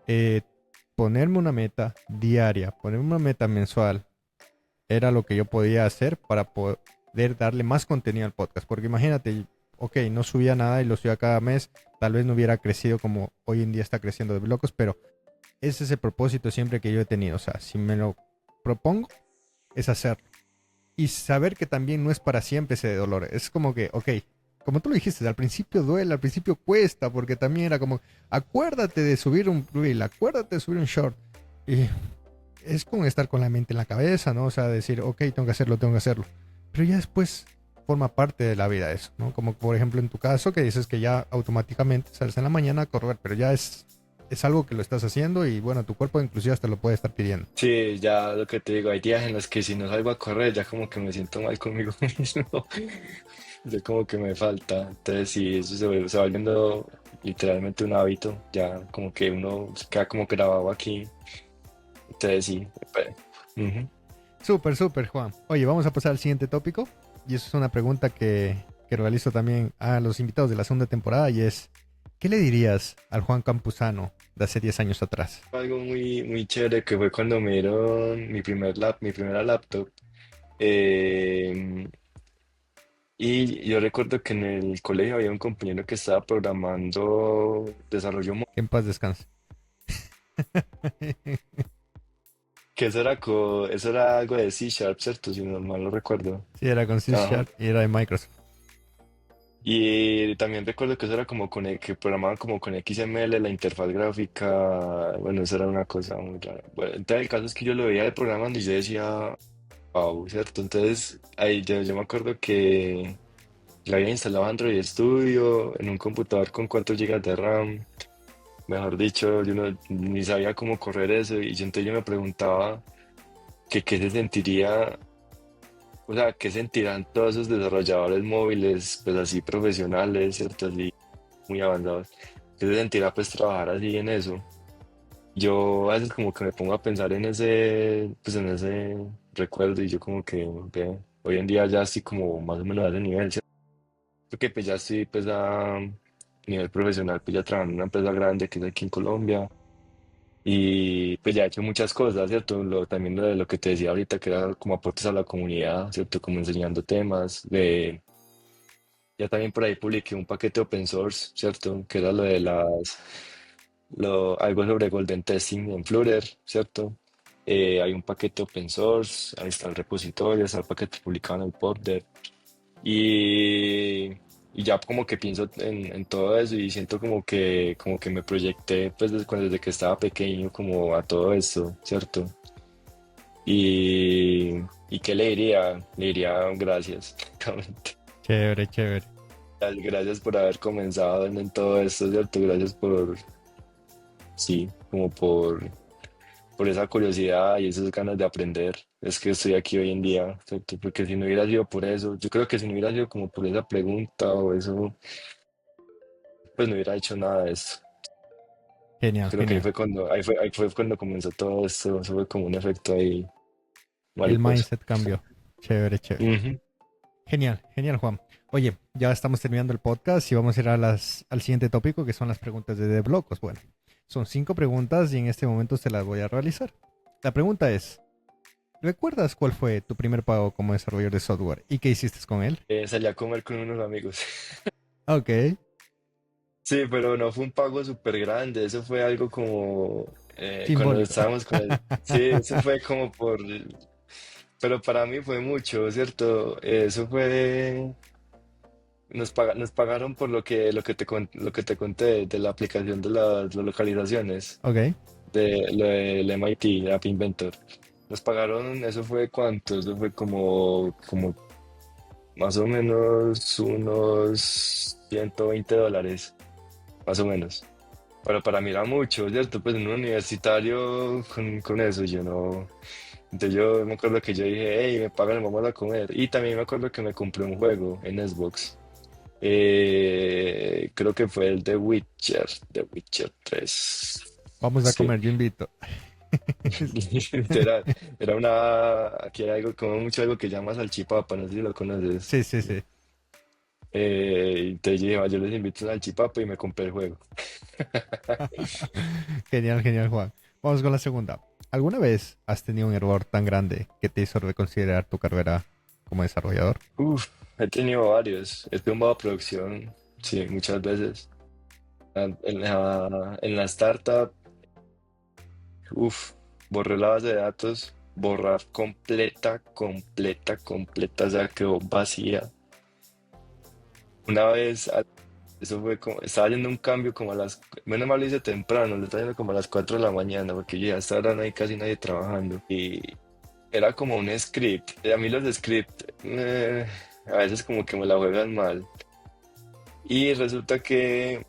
Eh, Ponerme una meta diaria, ponerme una meta mensual, era lo que yo podía hacer para poder darle más contenido al podcast. Porque imagínate, ok, no subía nada y lo subía cada mes, tal vez no hubiera crecido como hoy en día está creciendo de blocos, pero ese es el propósito siempre que yo he tenido. O sea, si me lo propongo, es hacerlo. Y saber que también no es para siempre ese dolor. Es como que, ok, como tú lo dijiste, al principio duele, al principio cuesta, porque también era como, acuérdate de subir un reel, acuérdate de subir un short. Y es como estar con la mente en la cabeza, ¿no? O sea, decir, ok, tengo que hacerlo, tengo que hacerlo. Pero ya después forma parte de la vida eso, ¿no? Como por ejemplo en tu caso que dices que ya automáticamente sales en la mañana a correr, pero ya es algo que lo estás haciendo y bueno, tu cuerpo inclusive hasta lo puede estar pidiendo. Sí, ya lo que te digo, hay días en los que si no salgo a correr ya como que me siento mal conmigo mismo, ya como que me falta, entonces sí, eso se va volviendo literalmente un hábito, ya como que uno se queda como grabado aquí, entonces sí, ujú. Súper, súper, Juan. Oye, vamos a pasar al siguiente tópico. Y eso es una pregunta que realizo también a los invitados de la segunda temporada y es, ¿qué le dirías al Juan Campuzano de hace 10 años atrás? Algo muy, muy chévere que fue cuando me dieron mi primera laptop. eh, y yo recuerdo que en el colegio había un compañero que estaba programando desarrollo móvil, Que en paz descanse. que eso era algo de C Sharp, ¿cierto? Si no mal lo recuerdo. Sí, era con C Ajá. Sharp y era de Microsoft. Y también recuerdo que eso era como que programaban como con XML, la interfaz gráfica. Bueno, eso era una cosa muy rara. Bueno, entonces el caso es que yo lo veía de programando y yo decía, wow, ¿cierto? Entonces ahí yo me acuerdo que le había instalado Android Studio en un computador con 4 gigas de RAM. Mejor dicho, yo no, ni sabía cómo correr eso y entonces yo me preguntaba que qué se sentiría, o sea, qué sentirán todos esos desarrolladores móviles, pues así profesionales, ¿cierto? Así muy avanzados. ¿Qué se sentirá pues trabajar así en eso? Yo a veces como que me pongo a pensar en ese, pues en ese recuerdo y yo como que hoy en día ya estoy como más o menos a ese nivel, ¿cierto? Porque pues ya estoy pues a nivel profesional, pues ya trabajando en una empresa grande que es aquí en Colombia. Y pues ya he hecho muchas cosas, ¿cierto? También lo de lo que te decía ahorita, que era como aportes a la comunidad, ¿cierto? Como enseñando temas. Ya también por ahí publiqué un paquete open source, ¿cierto? Que era lo de algo sobre Golden Testing en Flutter, ¿cierto? Hay un paquete open source, ahí está el repositorio, está el paquete publicado en el Podder. Y, y ya como que pienso en todo eso y siento como que me proyecté pues desde que estaba pequeño como a todo esto, ¿cierto? ¿Y qué le diría? Le diría gracias, básicamente. Chévere, chévere. Gracias por haber comenzado en todo esto, ¿cierto? Gracias por, sí, como por esa curiosidad y esas ganas de aprender. Es que estoy aquí hoy en día, ¿cierto? Porque si no hubiera sido por eso, yo creo que si no hubiera sido como por esa pregunta o eso, pues no hubiera hecho nada de eso. Genial, Creo que genial. ahí fue cuando comenzó todo esto, eso fue como un efecto ahí El mariposa. mindset cambió. Chévere, chévere. Ujú. Genial, genial, Juan. Oye, ya estamos terminando el podcast y vamos a ir a al siguiente tópico que son las preguntas de Deblocos. Bueno, son 5 preguntas y en este momento se las voy a realizar. La pregunta es, ¿recuerdas cuál fue tu primer pago como desarrollador de software y qué hiciste con él? Salí a comer con unos amigos. Ok, Sí, pero no fue un pago súper grande, eso fue algo como cuando simbólico. estábamos con el... Sí, eso fue como por... Pero para mí fue mucho, ¿cierto? Eso fue... nos pagaron por lo que te conté de la aplicación de las localizaciones, Ok, de lo del MIT, App Inventor. Nos pagaron, ¿eso fue cuánto? Eso fue como más o menos unos $120, más o menos. Pero para mí era mucho, ¿cierto? Pues en un universitario con eso, yo no. Entonces yo me acuerdo que yo dije, hey, me pagan, vamos a comer. Y también me acuerdo que me compré un juego en Xbox. Creo que fue el The Witcher 3. Vamos a Sí, comer, yo invito. literal. Era una, aquí hay algo, como mucho algo que llama salchipapa, no sé si lo conoces. Sí, sí, sí. Entonces yo dije, "Va, yo les invito a salchipapa y me compré el juego". Genial, genial, Juan. Vamos con la segunda. ¿Alguna vez has tenido un error tan grande que te hizo reconsiderar tu carrera como desarrollador? Uf, he tenido varios. He tumbado producción, sí, muchas veces. En la startup, uf, borré la base de datos, borrar completa, completa, completa, o sea, quedó vacía. Una vez, eso fue como, estaba haciendo un cambio como a las, menos mal lo hice temprano, lo estaba haciendo como a las 4 de la mañana, porque ya hasta ahora no hay casi nadie trabajando. Y era como un script. Y a mí los scripts, a veces como que me la juegan mal. Y resulta que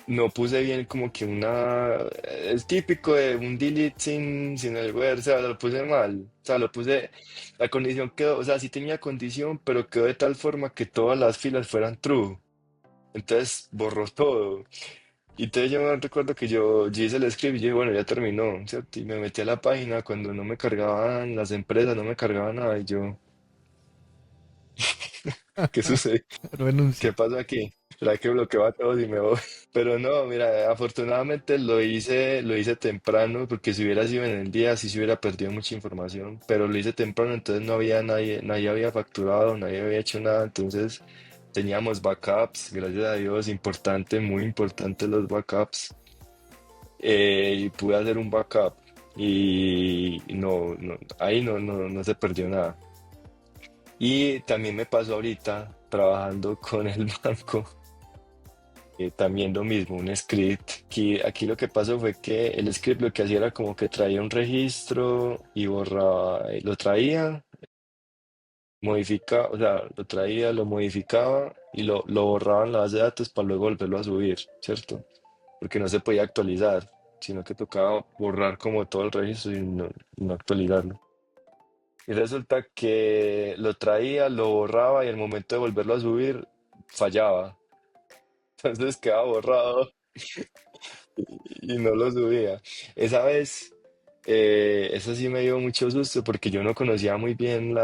no puse bien como que una... Es típico de un delete sin el where, o sea, lo puse mal. O sea, lo puse... La condición quedó, o sea, sí tenía condición, pero quedó de tal forma que todas las filas fueran true. Entonces borró todo. Y entonces yo me recuerdo que yo hice el script y dije, bueno, ya terminó, ¿cierto? Y me metí a la página cuando no me cargaban las empresas, no me cargaban nada. Y yo, ¿qué sucede? ¿Qué Renuncia. pasa aquí? ¿Será que bloqueo a todos y me voy? Pero no, mira, afortunadamente lo hice temprano, porque si hubiera sido en el día, sí se hubiera perdido mucha información, pero lo hice temprano, entonces no había nadie, nadie había facturado, nadie había hecho nada, entonces teníamos backups, gracias a Dios, importante, muy importante los backups, y pude hacer un backup, y no, ahí no se perdió nada. Y también me pasó ahorita trabajando con el banco. También lo mismo, un script. Aquí lo que pasó fue que el script lo que hacía era como que traía un registro y borraba, lo traía, modificaba, o sea, lo traía, lo modificaba y lo borraba en la base de datos para luego volverlo a subir, ¿cierto? Porque no se podía actualizar, sino que tocaba borrar como todo el registro y no actualizarlo. Y resulta que lo traía, lo borraba y al momento de volverlo a subir, fallaba. Entonces quedaba borrado y no lo subía. Esa vez, eso sí me dio mucho susto porque yo no conocía muy bien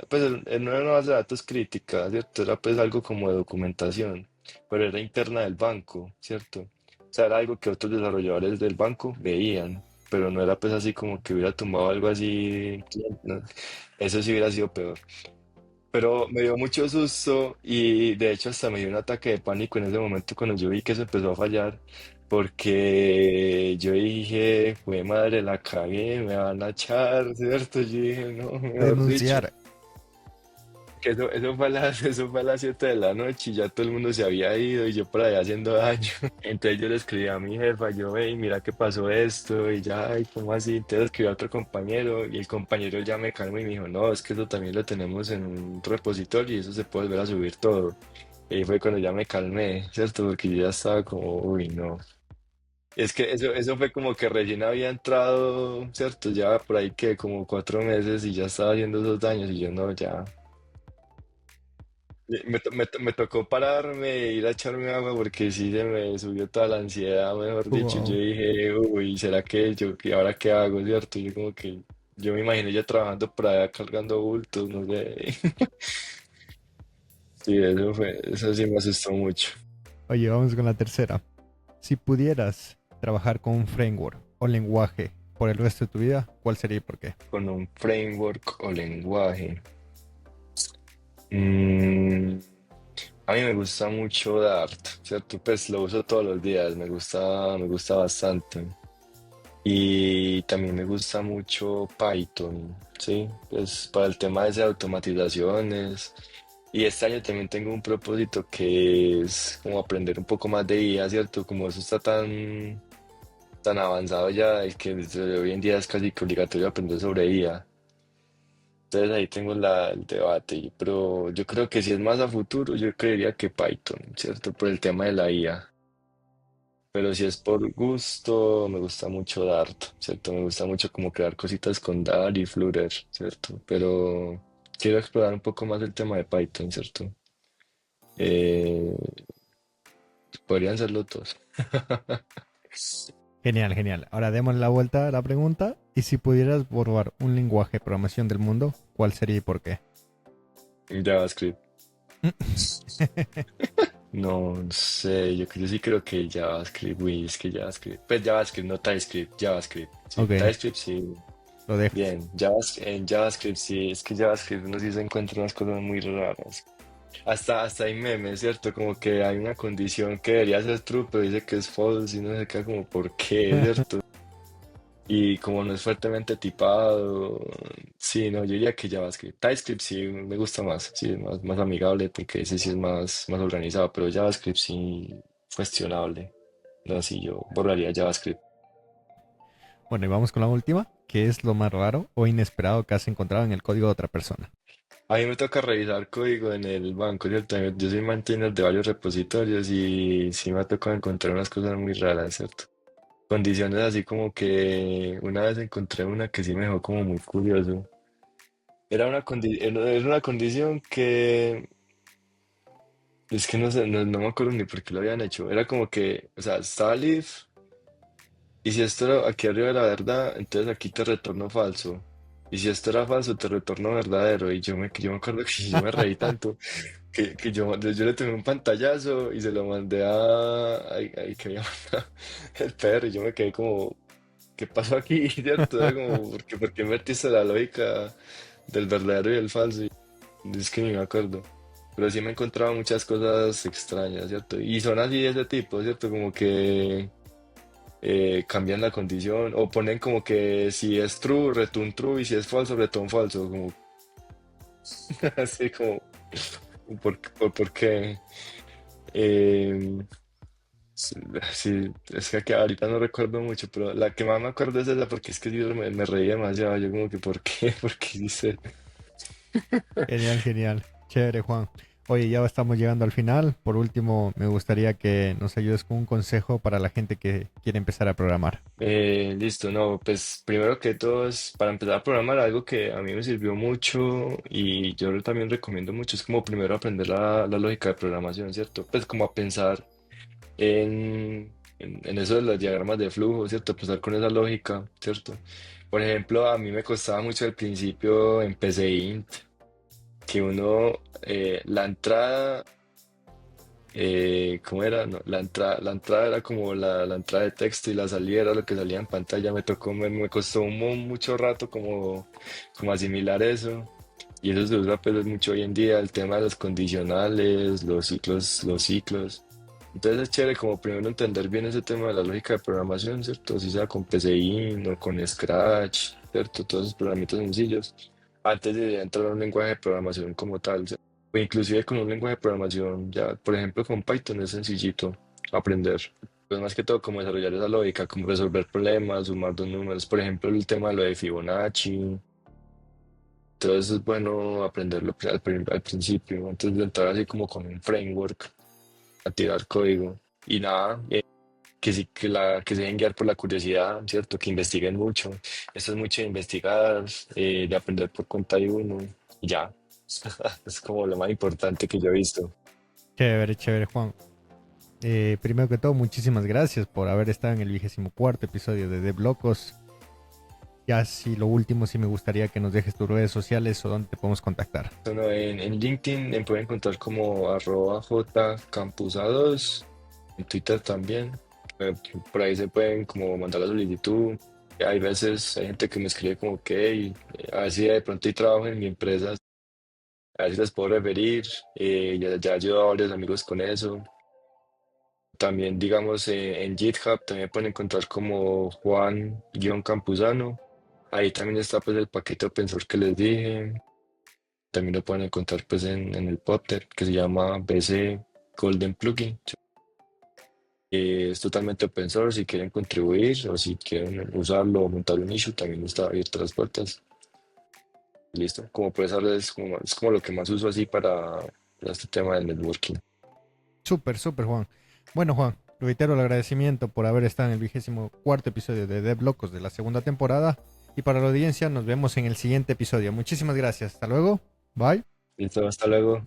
pues no era una base de datos crítica, ¿cierto? Era pues algo como de documentación, pero era interna del banco, ¿cierto? O sea, era algo que otros desarrolladores del banco veían, pero no era pues así como que hubiera tumbado algo así, ¿no? Eso sí hubiera sido peor. Pero me dio mucho susto y de hecho hasta me dio un ataque de pánico en ese momento cuando yo vi que eso empezó a fallar, porque yo dije, fue madre, la cagué, me van a echar, ¿cierto? Yo dije, no, mejor dicho. Renunciar. Que eso fue a las 7 de la noche y ya todo el mundo se había ido y yo por allá haciendo daño. Entonces yo le escribí a mi jefa, yo, hey, mira que pasó esto y ya, ay, ¿cómo así? Entonces le escribí a otro compañero y el compañero ya me calmó y me dijo, no, es que eso también lo tenemos en un repositorio y eso se puede volver a subir todo. Y ahí fue cuando ya me calmé, ¿cierto? Porque yo ya estaba como, uy, no. Es que eso fue como que recién había entrado, ¿cierto? Ya por ahí que como 4 meses y ya estaba haciendo esos daños y yo no, ya. Me tocó pararme e ir a echarme agua porque sí se me subió toda la ansiedad, mejor dicho. Yo Wow. dije, uy, ¿será que yo, y ahora qué hago, cierto? Yo como que, yo me imaginé ya trabajando por allá cargando bultos, no sé. Sí, eso sí me asustó mucho. Oye, vamos con la tercera. Si pudieras trabajar con un framework o lenguaje por el resto de tu vida, ¿cuál sería y por qué? Con un framework o lenguaje. Mm, a mí me gusta mucho Dart, ¿cierto? Pues lo uso todos los días, me gusta bastante. Y también me gusta mucho Python, ¿sí? Pues para el tema de automatizaciones. Y este año también tengo un propósito que es como aprender un poco más de IA, ¿cierto? Como eso está tan avanzado ya, el que desde hoy en día es casi que obligatorio aprender sobre IA. Entonces ahí tengo el debate, pero yo creo que si es más a futuro, yo creería que Python, ¿cierto? Por el tema de la IA. Pero si es por gusto, me gusta mucho Dart, ¿cierto? Me gusta mucho como crear cositas con Dart y Flutter, ¿cierto? Pero quiero explorar un poco más el tema de Python, ¿cierto? Eh, podrían ser los dos. Genial, genial. Ahora demos la vuelta a la pregunta. Y si pudieras borrar un lenguaje de programación del mundo, ¿cuál sería y por qué? JavaScript. No sé, yo sí creo que JavaScript, uy, es que JavaScript, pues JavaScript, no TypeScript, JavaScript, sí, Ok, TypeScript sí, lo dejas. bien, en JavaScript sí, es que JavaScript uno sí se encuentra unas cosas muy raras, hasta hay memes, ¿cierto? Como que hay una condición que debería ser true, pero dice que es false y no se queda como, ¿por qué, cierto? Y como no es fuertemente tipado, sí, no, yo diría que JavaScript. TypeScript sí me gusta más, sí, es más amigable porque ese sí es más organizado, pero JavaScript sí cuestionable. No, sí, yo borraría JavaScript. Bueno, y vamos con la última. ¿Qué es lo más raro o inesperado que has encontrado en el código de otra persona? A mí me toca revisar código en el banco, ¿cierto? Yo soy maintainer de varios repositorios y sí me ha tocado encontrar unas cosas muy raras, ¿cierto? Condiciones así como que una vez encontré una que sí me dejó como muy curioso. Era una condición que es que no sé, no me acuerdo ni por qué lo habían hecho. Era como que, o sea, estaba if, y si esto era aquí arriba era verdad, entonces aquí te retorno falso. Y si esto era falso, te retorno verdadero. Y yo me acuerdo que yo me reí tanto que yo le tomé un pantallazo y se lo mandé a que me mandado el perro. Y yo me quedé como, ¿qué pasó aquí? ¿Cierto? Era como, ¿por qué invertiste la lógica del verdadero y el falso? Y es que ni me acuerdo. Pero sí me he encontrado muchas cosas extrañas, ¿cierto? Y son así de ese tipo, ¿cierto? Como que cambian la condición o ponen como que si es true, return true y si es falso, return falso. Como así como, ¿por qué? Eh, sí, sí, es que ahorita no recuerdo mucho, pero la que más me acuerdo es esa porque es que sí me reí demasiado. Yo como que, ¿por qué? ¿Por qué dice? Genial, genial. Chévere, Juan. Oye, ya estamos llegando al final. Por último, me gustaría que nos ayudes con un consejo para la gente que quiere empezar a programar. Listo, no, pues primero que todo es para empezar a programar algo que a mí me sirvió mucho y yo también recomiendo mucho, es como primero aprender la lógica de programación, ¿cierto? Pues como a pensar en eso de los diagramas de flujo, ¿cierto? Empezar con esa lógica, ¿cierto? Por ejemplo, a mí me costaba mucho al principio en PCInt, que uno, la entrada ¿cómo era? No, la entrada era como la entrada de texto y la salida era lo que salía en pantalla. Me costó mucho rato como asimilar eso. Y eso se usa pues mucho hoy en día, el tema de los condicionales, los ciclos. Entonces es chévere como primero entender bien ese tema de la lógica de programación, ¿cierto? Si sea con PCI o con Scratch, ¿cierto? Todos esos programitas sencillos, antes de entrar a un lenguaje de programación como tal, ¿cierto? O inclusive con un lenguaje de programación, ya, por ejemplo, con Python es sencillito aprender. Pues más que todo como desarrollar esa lógica, como resolver problemas, sumar dos números, por ejemplo, el tema de lo de Fibonacci. Entonces es bueno aprenderlo al principio, antes de entrar así como con un framework a tirar código. Y nada, que sí, que se dejen guiar por la curiosidad, ¿cierto? Que investiguen mucho. Esto es mucho de investigar, de aprender por cuenta de uno. Y ya, es como lo más importante que yo he visto. Chévere, chévere, Juan. Primero que todo, muchísimas gracias por haber estado en el 24º episodio de Deblocos. Ya si lo último, sí me gustaría que nos dejes tus redes sociales o dónde te podemos contactar. Bueno, en LinkedIn me pueden encontrar como @jcampusados, en Twitter también. Eh, por ahí se pueden como mandar la solicitud. Hay veces hay gente que me escribe como que "Hey, a ver si de pronto hay trabajo en mi empresa, a ver si les puedo referir". Ya he ayudado a varios amigos con eso. También, digamos, en GitHub también pueden encontrar como Juan-Campuzano. Ahí también está pues el paquete open source que les dije. También lo pueden encontrar pues en el Potter que se llama BC Golden Plugin. Es totalmente open source si quieren contribuir o si quieren usarlo o montar un issue, también está abierto las puertas. Listo. Como puedes saber, es como lo que más uso así para este tema del networking. Súper, súper, Juan. Bueno, Juan, Reitero el agradecimiento por haber estado en el 24º episodio de Dev Locos de la segunda temporada. Y para la audiencia, nos vemos en el siguiente episodio. Muchísimas gracias. Hasta luego. Bye. Listo, hasta luego.